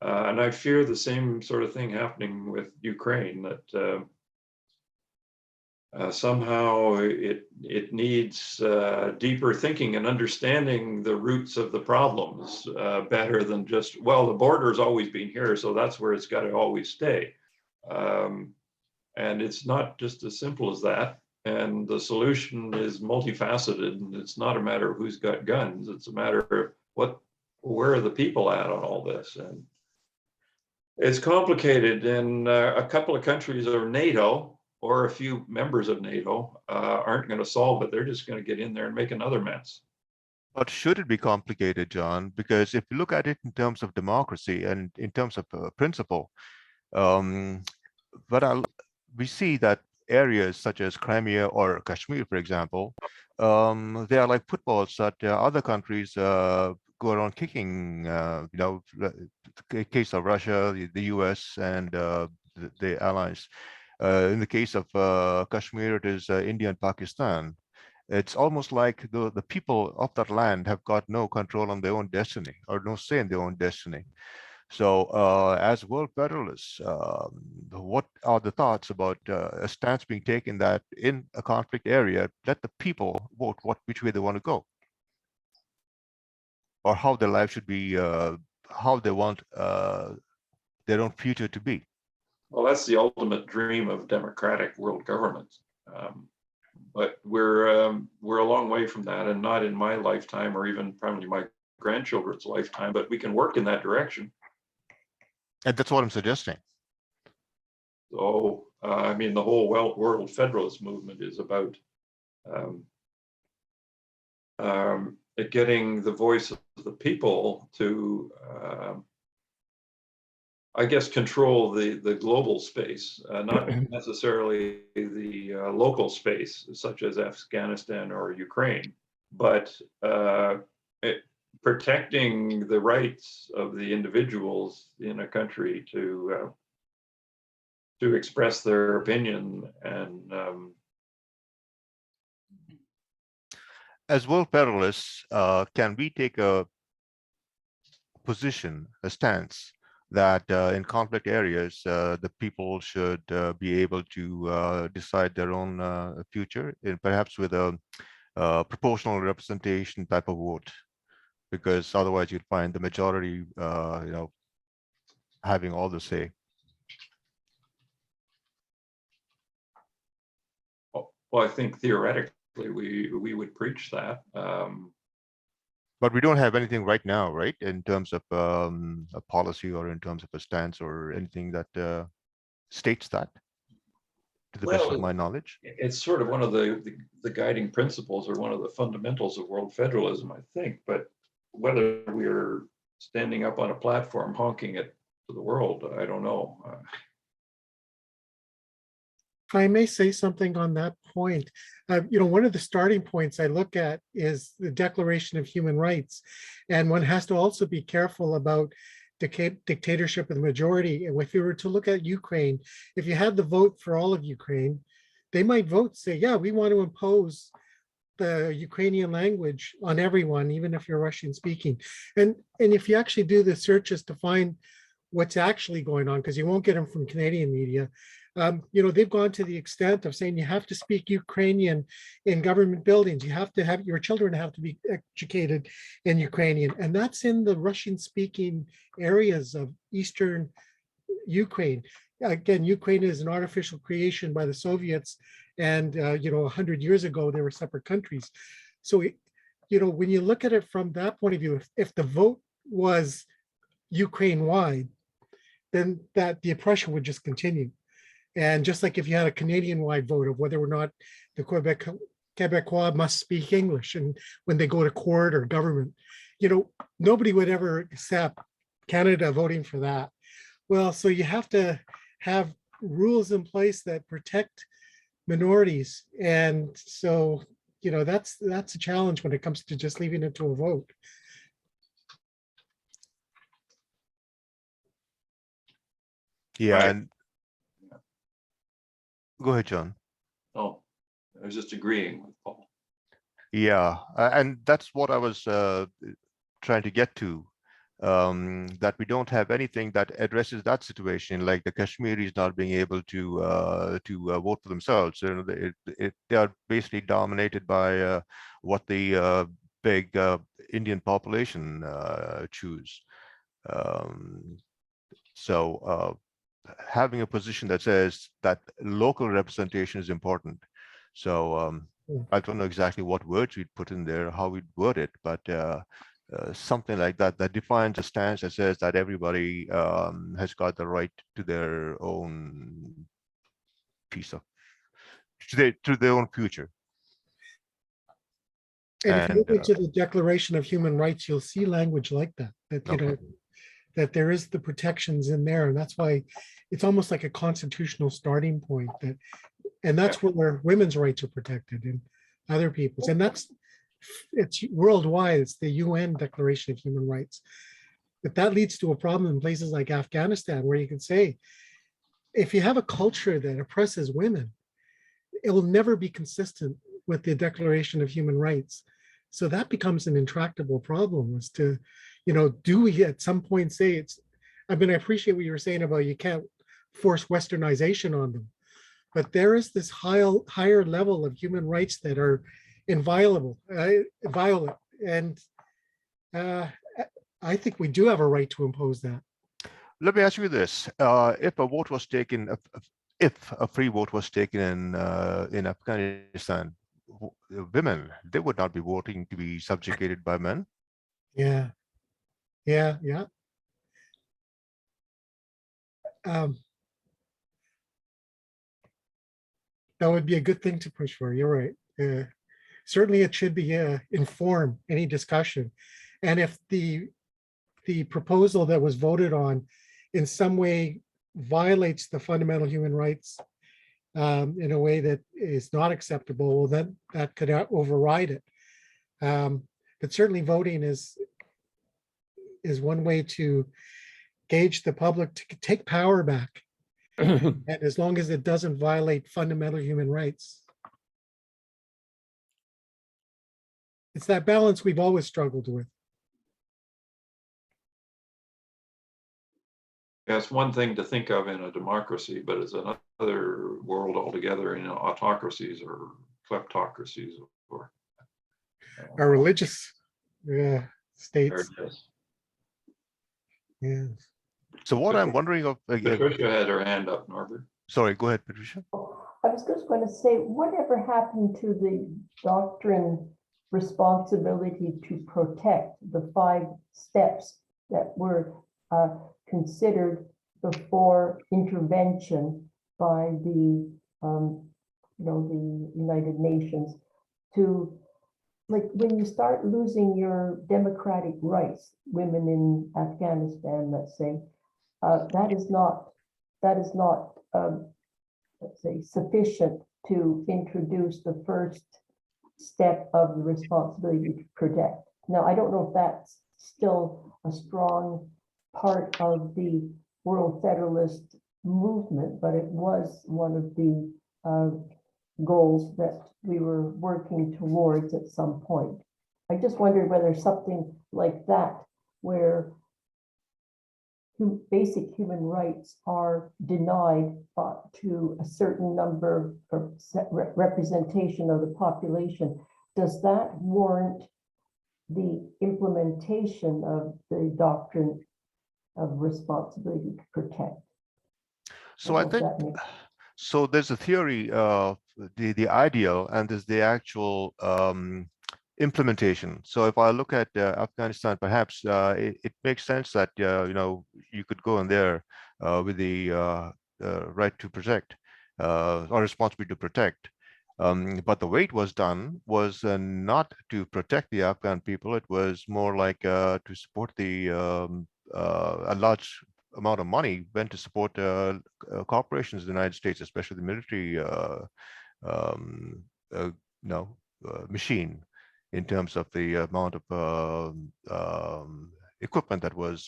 and I fear the same sort of thing happening with Ukraine, that somehow it needs deeper thinking and understanding the roots of the problems better than just, well, the border's always been here, so that's where it's got to always stay. And it's not just as simple as that. And the solution is multifaceted, and it's not a matter of who's got guns. It's a matter of where are the people at on all this? And it's complicated. And a couple of countries are NATO, or a few members of NATO aren't going to solve it. They're just going to get in there and make another mess. But should it be complicated, John? Because if you look at it in terms of democracy and in terms of principle, we see that areas such as Crimea or Kashmir, for example, they are like footballs that other countries go around kicking. The case of Russia, the US, and the allies. In the case of Kashmir, it is India and Pakistan. It's almost like the people of that land have got no control on their own destiny, or no say in their own destiny. So as world federalists, what are the thoughts about a stance being taken that in a conflict area, let the people vote which way they want to go, or how their life should be, how they want their own future to be? Well, that's the ultimate dream of democratic world government. But we're a long way from that, and not in my lifetime, or even probably my grandchildren's lifetime, but we can work in that direction. And that's what I'm suggesting. So, I mean, the whole world federalist movement is about getting the voice of the people to, I guess, control the global space, not necessarily the local space, such as Afghanistan or Ukraine, but protecting the rights of the individuals in a country to express their opinion. And as world federalists, can we take a position, a stance that in conflict areas, the people should be able to decide their own future, and perhaps with a proportional representation type of vote, because otherwise you'd find the majority, having all the say. Well, I think theoretically we would preach that. But we don't have anything right now, right, in terms of a policy or in terms of a stance or anything that states that, to the best of my knowledge. It's sort of one of the guiding principles or one of the fundamentals of world federalism, I think. But whether we're standing up on a platform honking it to the world, I don't know. If I may say something on that point, one of the starting points I look at is the Declaration of Human Rights. And one has to also be careful about dictatorship of the majority. And if you were to look at Ukraine, if you had the vote for all of Ukraine, they might vote, say, yeah, we want to impose the Ukrainian language on everyone, even if you're Russian speaking. And if you actually do the searches to find what's actually going on, because you won't get them from Canadian media, they've gone to the extent of saying you have to speak Ukrainian in government buildings. You have to have your children have to be educated in Ukrainian. And that's in the Russian speaking areas of Eastern Ukraine. Again, Ukraine is an artificial creation by the Soviets. And, 100 years ago, they were separate countries. So, when you look at it from that point of view, if the vote was Ukraine-wide, then that the oppression would just continue. And just like if you had a Canadian-wide vote of whether or not the Quebecois must speak English, and when they go to court or government, nobody would ever accept Canada voting for that. Well, so you have to have rules in place that protect minorities. And so, that's a challenge when it comes to just leaving it to a vote. Yeah, Right. and go ahead, John. Oh, I was just agreeing with Paul. Yeah, and that's what I was trying to get to, that we don't have anything that addresses that situation, like the Kashmiris not being able to vote for themselves. They are basically dominated by what the big Indian population choose. So having a position that says that local representation is important. So I don't know exactly what words we'd put in there, how we'd word it, but something like that defines a stance that says that everybody has got the right to their own piece of to their own future. And if you look into the Declaration of Human Rights, you'll see language like that, that there is the protections in there. And that's why it's almost like a constitutional starting point, and that's where women's rights are protected and other people's. And it's worldwide, it's the UN Declaration of Human Rights. But that leads to a problem in places like Afghanistan, where you can say, if you have a culture that oppresses women, it will never be consistent with the Declaration of Human Rights. So that becomes an intractable problem, as to, do we at some point say I appreciate what you were saying about you can't force westernization on them, but there is this higher level of human rights that are inviolate. And I think we do have a right to impose that. Let me ask you this: if a vote was taken, if a free vote was taken in Afghanistan, women, they would not be voting to be subjugated by men. Yeah. That would be a good thing to push for. You're right. Certainly, it should be inform any discussion, and if the proposal that was voted on in some way violates the fundamental human rights in a way that is not acceptable, well, then that could override it. But certainly, voting is one way to gauge the public to take power back. And as long as it doesn't violate fundamental human rights. It's that balance we've always struggled with. Yeah, it's one thing to think of in a democracy, but it's another world altogether in autocracies or kleptocracies or Our religious states. there it is. Yeah. So what I'm wondering of, Patricia had her hand up, Norbert. sorry, go ahead, Patricia. I was just going to say, whatever happened to the doctrine responsibility to protect, the 5 steps that were considered before intervention by the, the United Nations, to, like, when you start losing your democratic rights, women in Afghanistan, let's say, that is not let's say, sufficient to introduce the first step of the responsibility to protect. Now, I don't know if that's still a strong part of the World Federalist movement, but it was one of the goals that we were working towards at some point. I just wondered whether something like that, where basic human rights are denied to a certain number or representation of the population, does that warrant the implementation of the doctrine of responsibility to protect? So I think, so there's a theory of the ideal, and there's the actual implementation. So if I look at Afghanistan, perhaps it makes sense that you could go in there with the right to protect or responsibility to protect. But the way it was done was not to protect the Afghan people. It was more like to support the a large amount of money went to support corporations in the United States, especially the military machine, in terms of the amount of equipment that was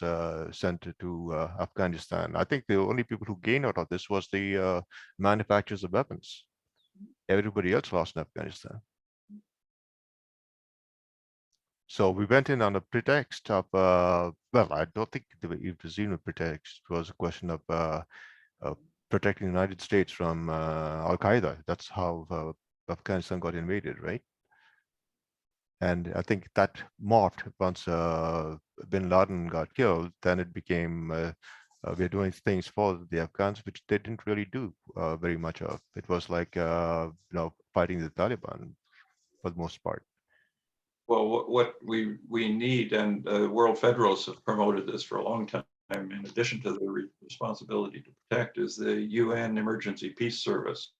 sent to Afghanistan. I think the only people who gained out of this was the manufacturers of weapons. Everybody else lost in Afghanistan. So we went in on a pretext of, well, I don't think it was even a pretext. It was a question of protecting the United States from Al-Qaeda. That's how Afghanistan got invaded, right? And I think that morphed once bin Laden got killed. Then it became we're doing things for the Afghans, which they didn't really do very much of. It was like fighting the Taliban for the most part. Well, what we need, and World Federalists have promoted this for a long time, in addition to the responsibility to protect, is the UN Emergency Peace Service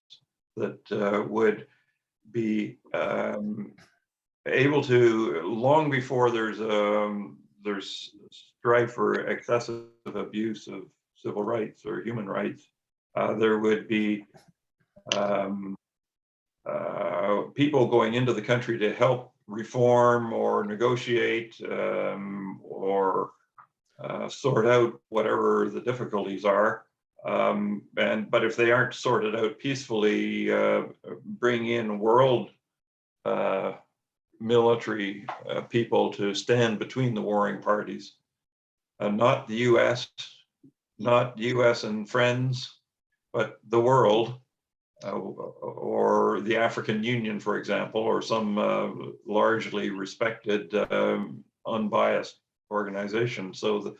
that would be able to, long before there's strife or excessive abuse of civil rights or human rights, there would be people going into the country to help reform or negotiate or sort out whatever the difficulties are. But if they aren't sorted out peacefully, bring in world military people to stand between the warring parties, not the US, not US and friends, but the world, or the African Union, for example, or some largely respected, unbiased organization. So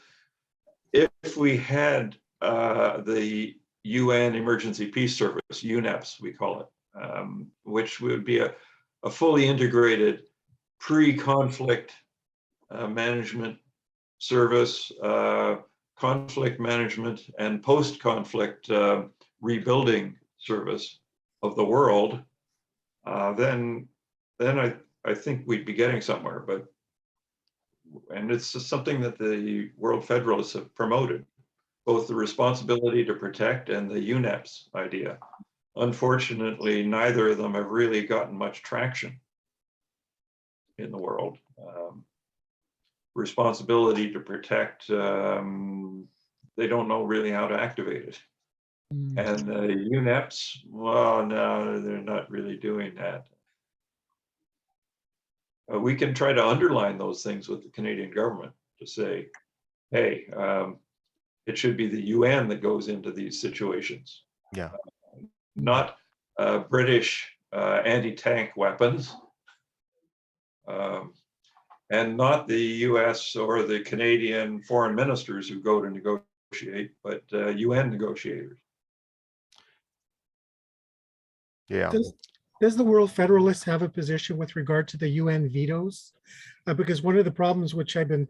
if we had the UN Emergency Peace Service, UNEPS we call it, which would be a fully integrated pre-conflict management service, conflict management, and post-conflict rebuilding service of the world, then I think we'd be getting somewhere. And it's something that the World Federalists have promoted, both the responsibility to protect and the UNEPS idea. Unfortunately, neither of them have really gotten much traction in the world. Responsibility to protect, they don't know really how to activate it. And the UNEPS, well, no, they're not really doing that. we can try to underline those things with the Canadian government to say, hey, it should be the UN that goes into these situations. Yeah. Not British anti-tank weapons, and not the US or the Canadian foreign ministers who go to negotiate, but UN negotiators. Yeah. Does the World Federalists have a position with regard to the UN vetoes? Because one of the problems which I've been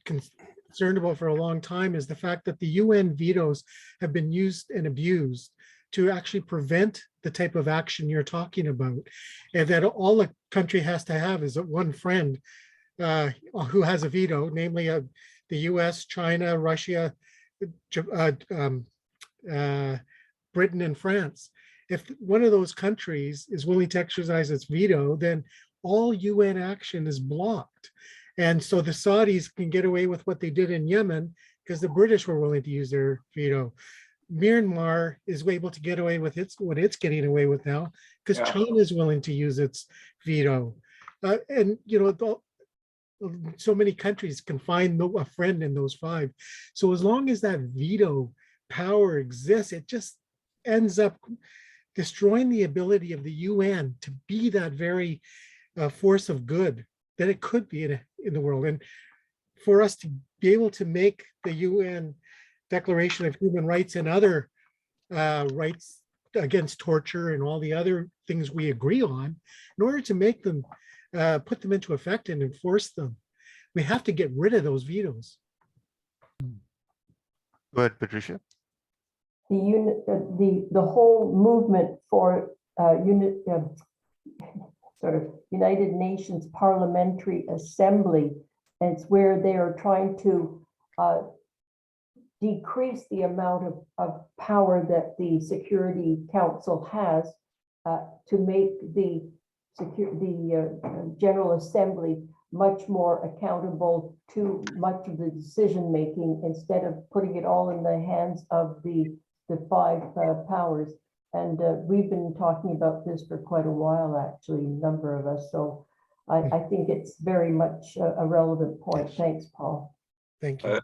concerned about for a long time is the fact that the UN vetoes have been used and abused to actually prevent the type of action you're talking about. And that all the country has to have is one friend who has a veto, namely the US, China, Russia, Britain, and France. If one of those countries is willing to exercise its veto, then all UN action is blocked. And so the Saudis can get away with what they did in Yemen because the British were willing to use their veto. Myanmar is able to get away with what it's getting away with now because Yeah. China is willing to use its veto. And, you know, so many countries can find a friend in those five. So as long as that veto power exists, it just ends up destroying the ability of the UN to be that very force of good that it could be in the world. And for us to be able to make the UN Declaration of Human Rights and other rights against torture and all the other things we agree on, in order to make them, put them into effect and enforce them, we have to get rid of those vetoes. Go ahead, Patricia. The whole movement for sort of United Nations Parliamentary Assembly, it's where they are trying to decrease the amount of power that the Security Council has to make the General Assembly much more accountable to much of the decision making instead of putting it all in the hands of the five powers. And we've been talking about this for quite a while, actually, a number of us. So I think it's very much a relevant point. Thanks, Paul. Thank you.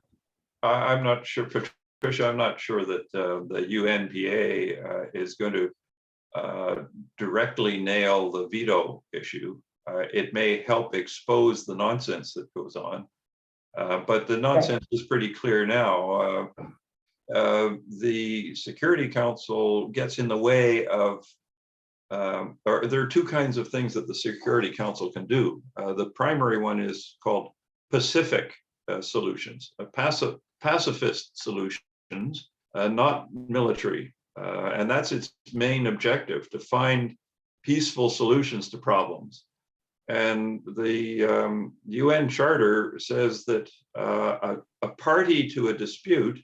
I'm not sure, Patricia, I'm not sure that the UNPA is going to directly nail the veto issue. It may help expose the nonsense that goes on, but the nonsense is pretty clear now. The Security Council gets in the way of, or there are two kinds of things that the Security Council can do. The primary one is called pacific solutions, pacifist solutions, not military. And that's its main objective, to find peaceful solutions to problems. And the UN Charter says that a party to a dispute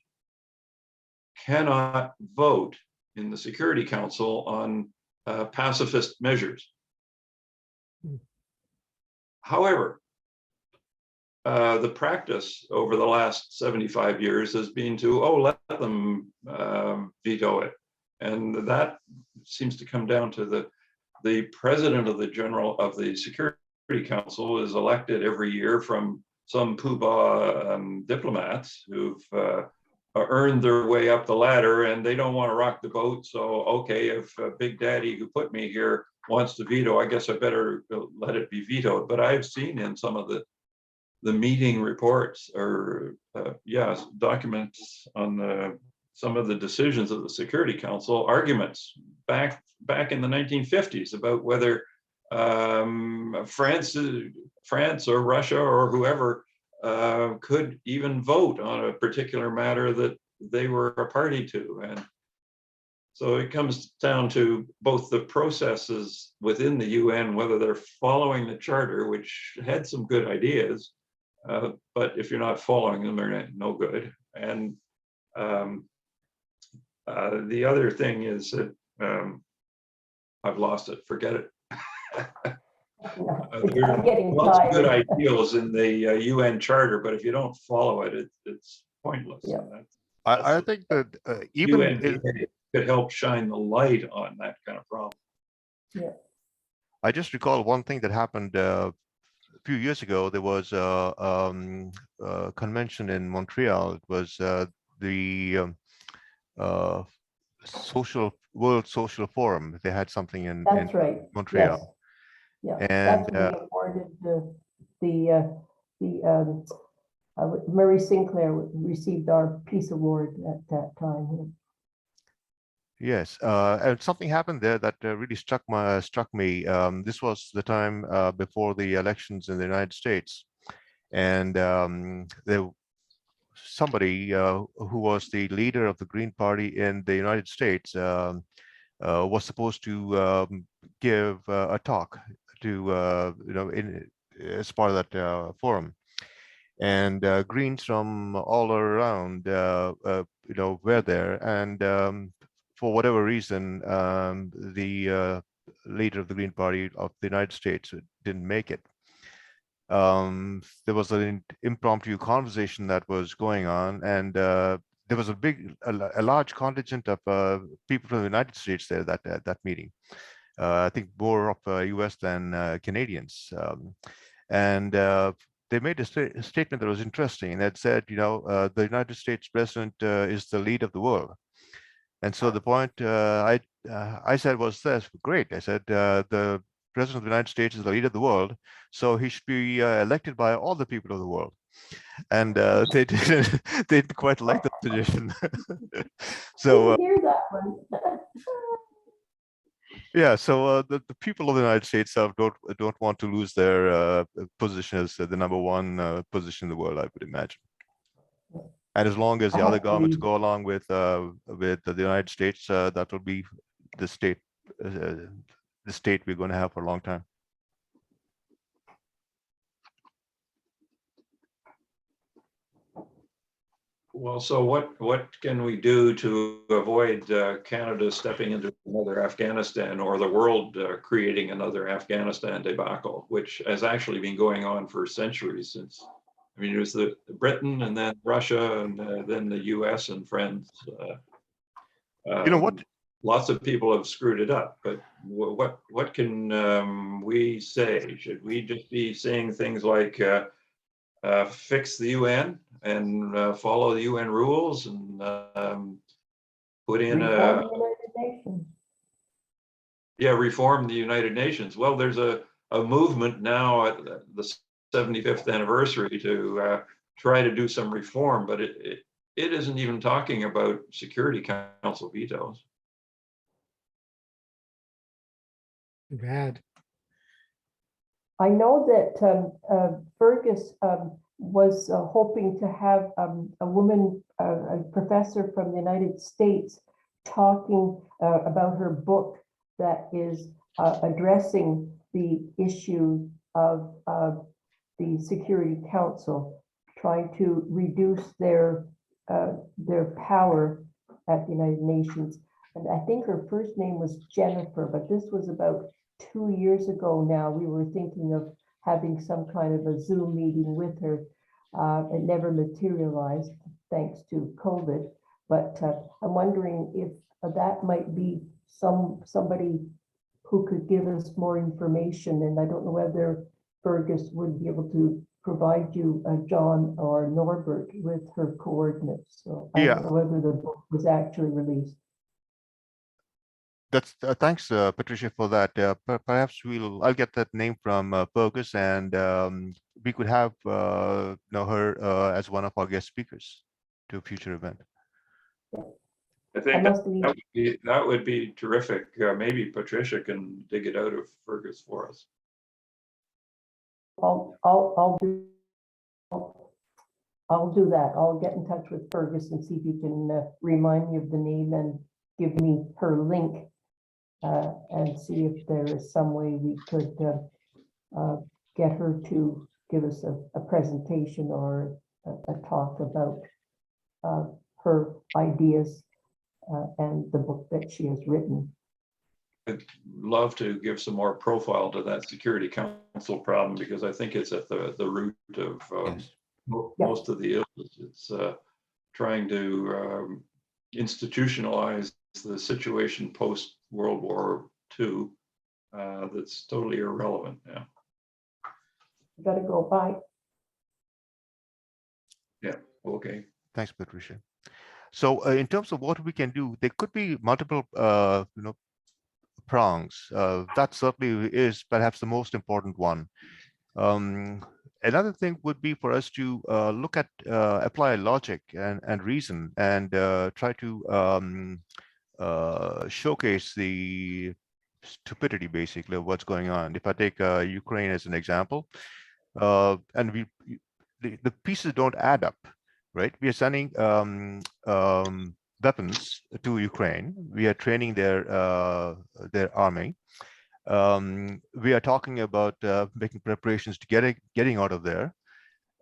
cannot vote in the Security Council on pacifist measures. However, the practice over the last 75 years has been to, let them veto it. And that seems to come down to the president of the Security Council is elected every year from some poobah diplomats who've earned their way up the ladder, and they don't want to rock the boat. So, okay, if Big Daddy who put me here wants to veto, I guess I better let it be vetoed. But I've seen in some of the meeting reports or documents on some of the decisions of the Security Council, arguments back in the 1950s about whether France or Russia or whoever could even vote on a particular matter that they were a party to. And so it comes down to both the processes within the UN, whether they're following the Charter, which had some good ideas, but if you're not following them, they're no good. And the other thing is that I've lost it, forget it. There are lots of good ideals in the UN Charter, but if you don't follow it, it's pointless. Yeah. I think that even UNPA could help shine the light on that kind of problem. Yeah. I just recall one thing that happened few years ago, there was a convention in Montreal. It was the uh, World Social Forum. They had something in That's right. Yes. Montreal, Yeah, and that's when we awarded the Murray Sinclair received our Peace Award at that time. yes, and something happened there that really struck me. This was the time before the elections in the United States, and there somebody who was the leader of the Green Party in the United States was supposed to give a talk to as part of that forum, and Greens from all around were there, and for whatever reason the leader of the Green Party of the United States didn't make it. There was an impromptu conversation that was going on, and there was a large contingent of people from the United States there that meeting. I think more of U.S. than Canadians, and they made a statement that was interesting. That said, the United States president is the lead of the world. And so the point I said was this: great. I said the president of the United States is the leader of the world, so he should be elected by all the people of the world. And they didn't quite like that suggestion. So Didn't hear that one. yeah, so the people of the United States don't want to lose their position as the number one position in the world, I would imagine. And as long as I the other have to governments leave. go along with the United States, that will be the state we're going to have for a long time. Well, so what can we do to avoid Canada stepping into another Afghanistan, or the world creating another Afghanistan debacle, which has actually been going on for centuries since. I mean, it was the Britain, and then Russia, and then the U.S. and friends. You know what? Lots of people have screwed it up, but what can we say? Should we just be saying things like fix the UN and follow the UN rules, and put in Reform the United Nations. reform the United Nations? Well, there's a movement now at the 75th anniversary to try to do some reform, but it isn't even talking about Security Council vetoes. Bad. I know that Fergus was hoping to have a woman, a professor from the United States, talking about her book that is addressing the issue of the Security Council, trying to reduce their power at the United Nations. And I think her first name was Jennifer, but this was about 2 years ago now. We were thinking of having some kind of a Zoom meeting with her. It never materialized thanks to COVID, but I'm wondering if that might be somebody who could give us more information. And I don't know whether Fergus would be able to provide you, John or Norbert, with her coordinates. So I don't know whether the book was actually released. That's thanks, Patricia, for that. Perhaps I'll get that name from Fergus, and we could have her as one of our guest speakers to a future event. I think that would be terrific. Maybe Patricia can dig it out of Fergus for us. I'll do that. I'll get in touch with Fergus and see if he can remind me of the name and give me her link, and see if there is some way we could get her to give us a presentation or a talk about her ideas and the book that she has written. I'd love to give some more profile to that Security Council problem, because I think it's at the root of most of the ills. It's trying to institutionalize the situation post World War II that's totally irrelevant now. Gotta go. Bye. Yeah, okay. Thanks, Patricia. So in terms of what we can do, there could be multiple, prongs. That certainly is perhaps the most important one. Another thing would be for us to look at, apply logic and reason and try to showcase the stupidity, basically, of what's going on. If I take Ukraine as an example, and the pieces don't add up, right? We are sending weapons to Ukraine. We are training their army. We are talking about making preparations to getting out of there.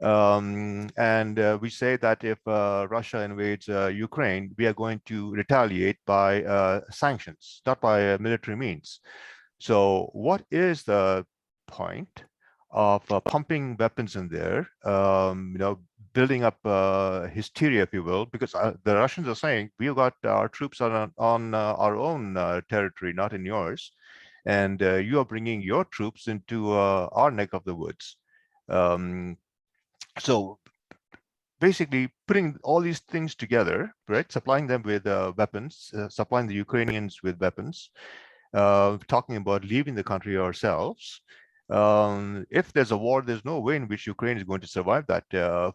And we say that if Russia invades Ukraine, we are going to retaliate by sanctions, not by military means. So what is the point of pumping weapons in there, building up hysteria, if you will, because the Russians are saying, we've got our troops on our own territory, not in yours. And you are bringing your troops into our neck of the woods. So basically putting all these things together, right? Supplying them with weapons, supplying the Ukrainians with weapons, talking about leaving the country ourselves. If there's a war, there's no way in which Ukraine is going to survive that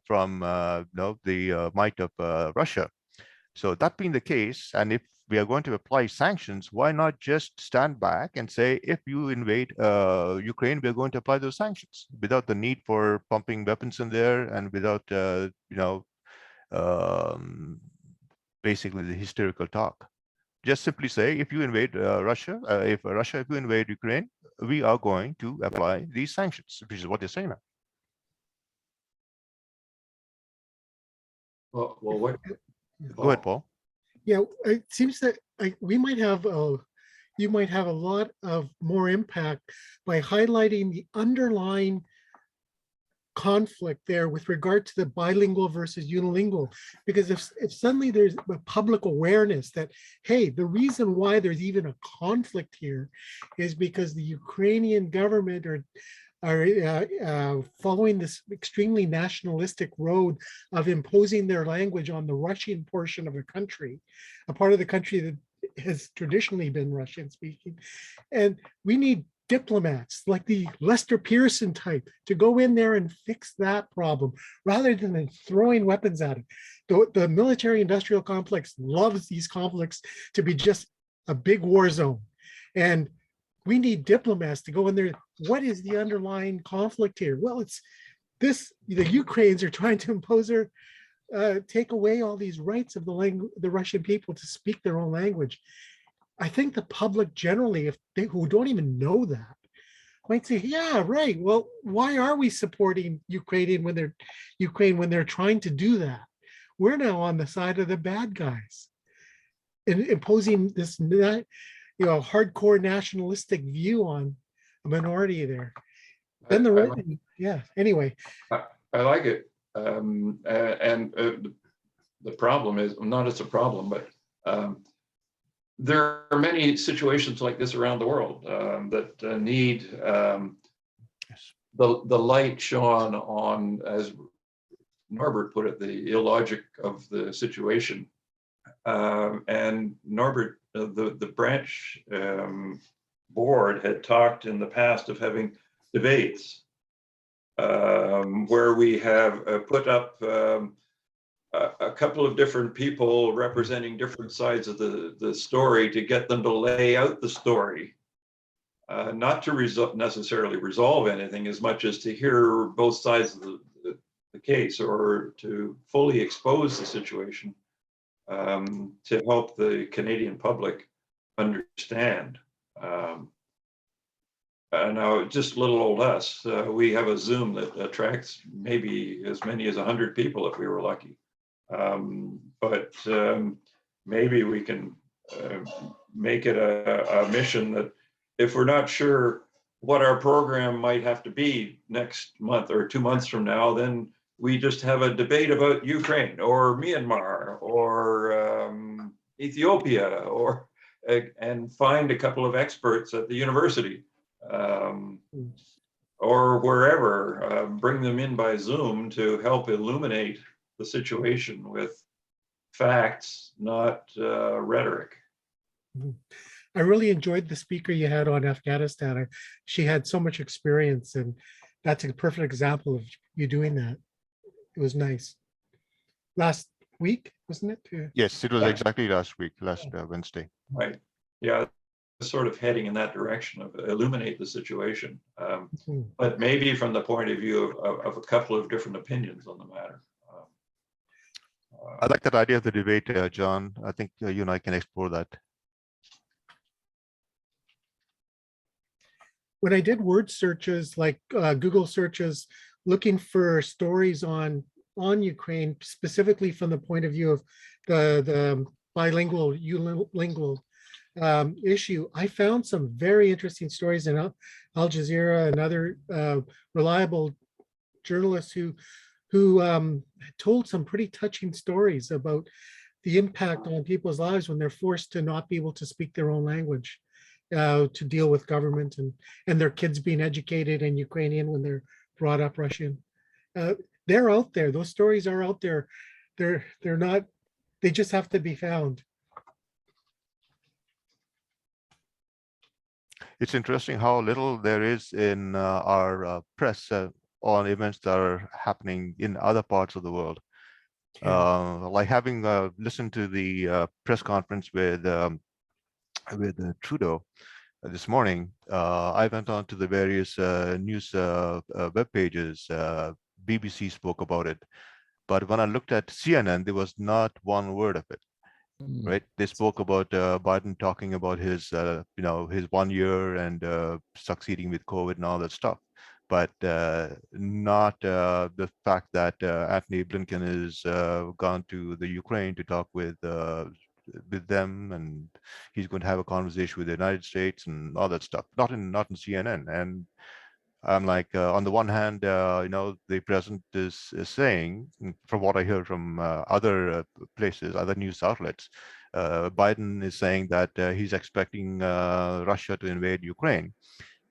from the might of Russia. So that being the case, and if we are going to apply sanctions, why not just stand back and say, if you invade Ukraine, we're going to apply those sanctions without the need for pumping weapons in there and without, basically the hysterical talk. Just simply say, if you invade Russia, if you invade Ukraine, we are going to apply these sanctions, which is what they're saying now. Well, what? Go ahead, Paul. Yeah, it seems that we might have you might have a lot of more impact by highlighting the underlying conflict there with regard to the bilingual versus unilingual. Because if suddenly there's a public awareness that, hey, the reason why there's even a conflict here is because the Ukrainian government are following this extremely nationalistic road of imposing their language on the Russian portion of the country, a part of the country that has traditionally been Russian speaking. And we need diplomats like the Lester Pearson type to go in there and fix that problem rather than throwing weapons at it. The military industrial complex loves these conflicts to be just a big war zone. And we need diplomats to go in there. What is the underlying conflict here? Well, it's this, the Ukrainians are trying to impose or take away all these rights of the Russian people to speak their own language. I think the public generally, who don't even know that, might say, yeah, right. Well, why are we supporting Ukraine when they're trying to do that? We're now on the side of the bad guys and imposing this hardcore nationalistic view on a minority there. Then anyway. I like it. The problem is, not it's a problem, but there are many situations like this around the world that need the light shone on, as Norbert put it, the illogic of the situation. And Norbert, the branch board had talked in the past of having debates where we have put up a couple of different people representing different sides of the story to get them to lay out the story, not to necessarily resolve anything as much as to hear both sides of the case, or to fully expose the situation to help the Canadian public understand. Now, just little old us, we have a Zoom that attracts maybe as many as 100 people if we were lucky. But maybe we can make it a mission that if we're not sure what our program might have to be next month or 2 months from now, then we just have a debate about Ukraine or Myanmar or Ethiopia, or and find a couple of experts at the university or wherever, bring them in by Zoom to help illuminate the situation with facts, not rhetoric. I really enjoyed the speaker you had on Afghanistan. She had so much experience, and that's a perfect example of you doing that. It was nice. Last week, wasn't it? Yes, it was Yeah. exactly last week, last Wednesday. Right. Yeah, sort of heading in that direction of illuminate the situation, Mhm. but maybe from the point of view of a couple of different opinions on the matter. I like that idea of the debate, John. I think you and I can explore that. When I did word searches, like Google searches, looking for stories on Ukraine, specifically from the point of view of the bilingual, unilingual issue, I found some very interesting stories in Al Jazeera and other reliable journalists who told some pretty touching stories about the impact on people's lives when they're forced to not be able to speak their own language, to deal with government, and their kids being educated in Ukrainian when they're brought up Russian. They're out there. Those stories are out there. They're not. They just have to be found. It's interesting how little there is in our press on events that are happening in other parts of the world. Yeah. Like having listened to the press conference with Trudeau this morning, I went on to the various news web pages. BBC spoke about it, but when I looked at CNN, there was not one word of it. Right? They spoke about Biden talking about his, his 1 year and succeeding with COVID and all that stuff, but not the fact that Anthony Blinken has gone to the Ukraine to talk with them, and he's going to have a conversation with the United States and all that stuff. Not in CNN. And I'm like, on the one hand, the president is saying, from what I heard from other places, other news outlets, Biden is saying that he's expecting Russia to invade Ukraine.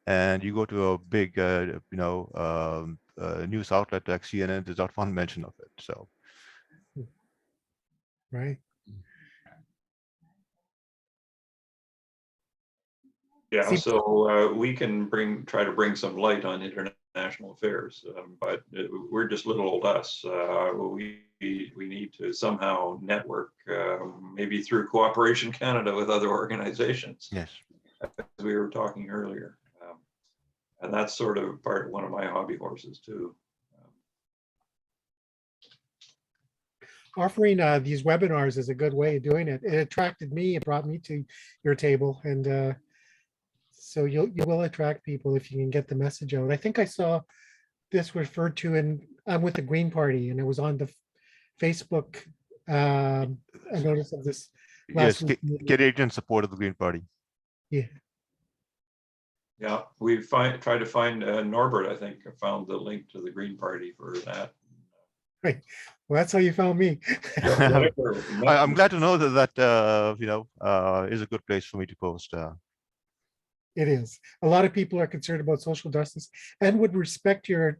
And you go to a big, news outlet like CNN, there's not one mention of it. So, Right. Yeah, See- so we can try to bring some light on international affairs, but we're just little old us. We need to somehow network, maybe through Cooperation Canada with other organizations, yes. as we were talking earlier. And that's sort of one of my hobby horses too. Offering these webinars is a good way of doing it. It attracted me. It brought me to your table, and so you will attract people if you can get the message out. I think I saw this referred to I'm with the Green Party, and it was on the Facebook. A notice of this last Yes, week. Canadian support of the Green Party. Yeah. Yeah, we tried to find Norbert, I think, found the link to the Green Party for that. Right. Well, that's how you found me. I'm glad to know that is a good place for me to post. It is. A lot of people are concerned about social justice and would respect the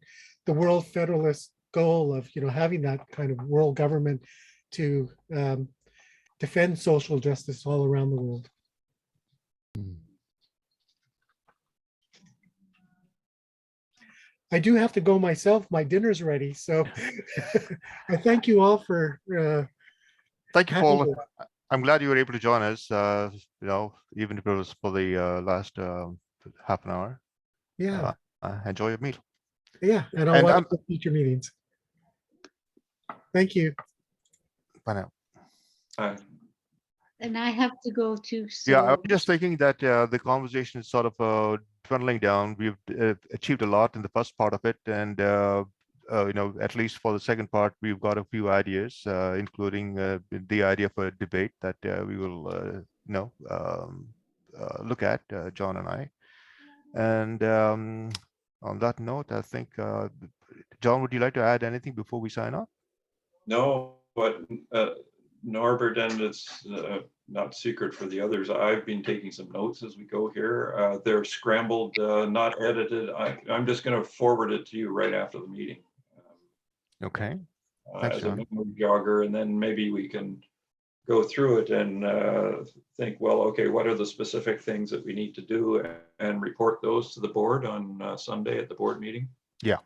world federalist goal of having that kind of world government to defend social justice all around the world. I do have to go myself. My dinner's ready. So I thank you all for Thank you, having Paul. me. I'm glad you were able to join us, even if it was for the last half an hour. Yeah. Enjoy your meal. Yeah. And I'll And watch the future meetings. Thank you. bye now. And I have to go too. Yeah, I'm So just thinking that the conversation is sort of dwindling down. We've achieved a lot in the first part of it, and at least for the second part, we've got a few ideas, including the idea for a debate that we will, look at, John and I. And on that note, I think, John, would you like to add anything before we sign off? No, but Norbert, and it's not secret for the others, I've been taking some notes as we go here. They're scrambled, not edited. I'm just going to forward it to you right after the meeting. Okay. Thanks, As a John. memory jogger, and then maybe we can go through it and think, well, okay, what are the specific things that we need to do, and report those to the board on Sunday at the board meeting. Yeah.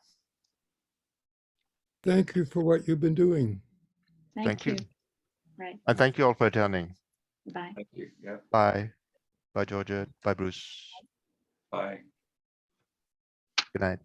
Thank you for what you've been doing. Thank you. Right. And thank you all for attending. Bye. Thank you. Yeah, Bye. Bye, Georgia. Bye, Bruce. bye. Good night.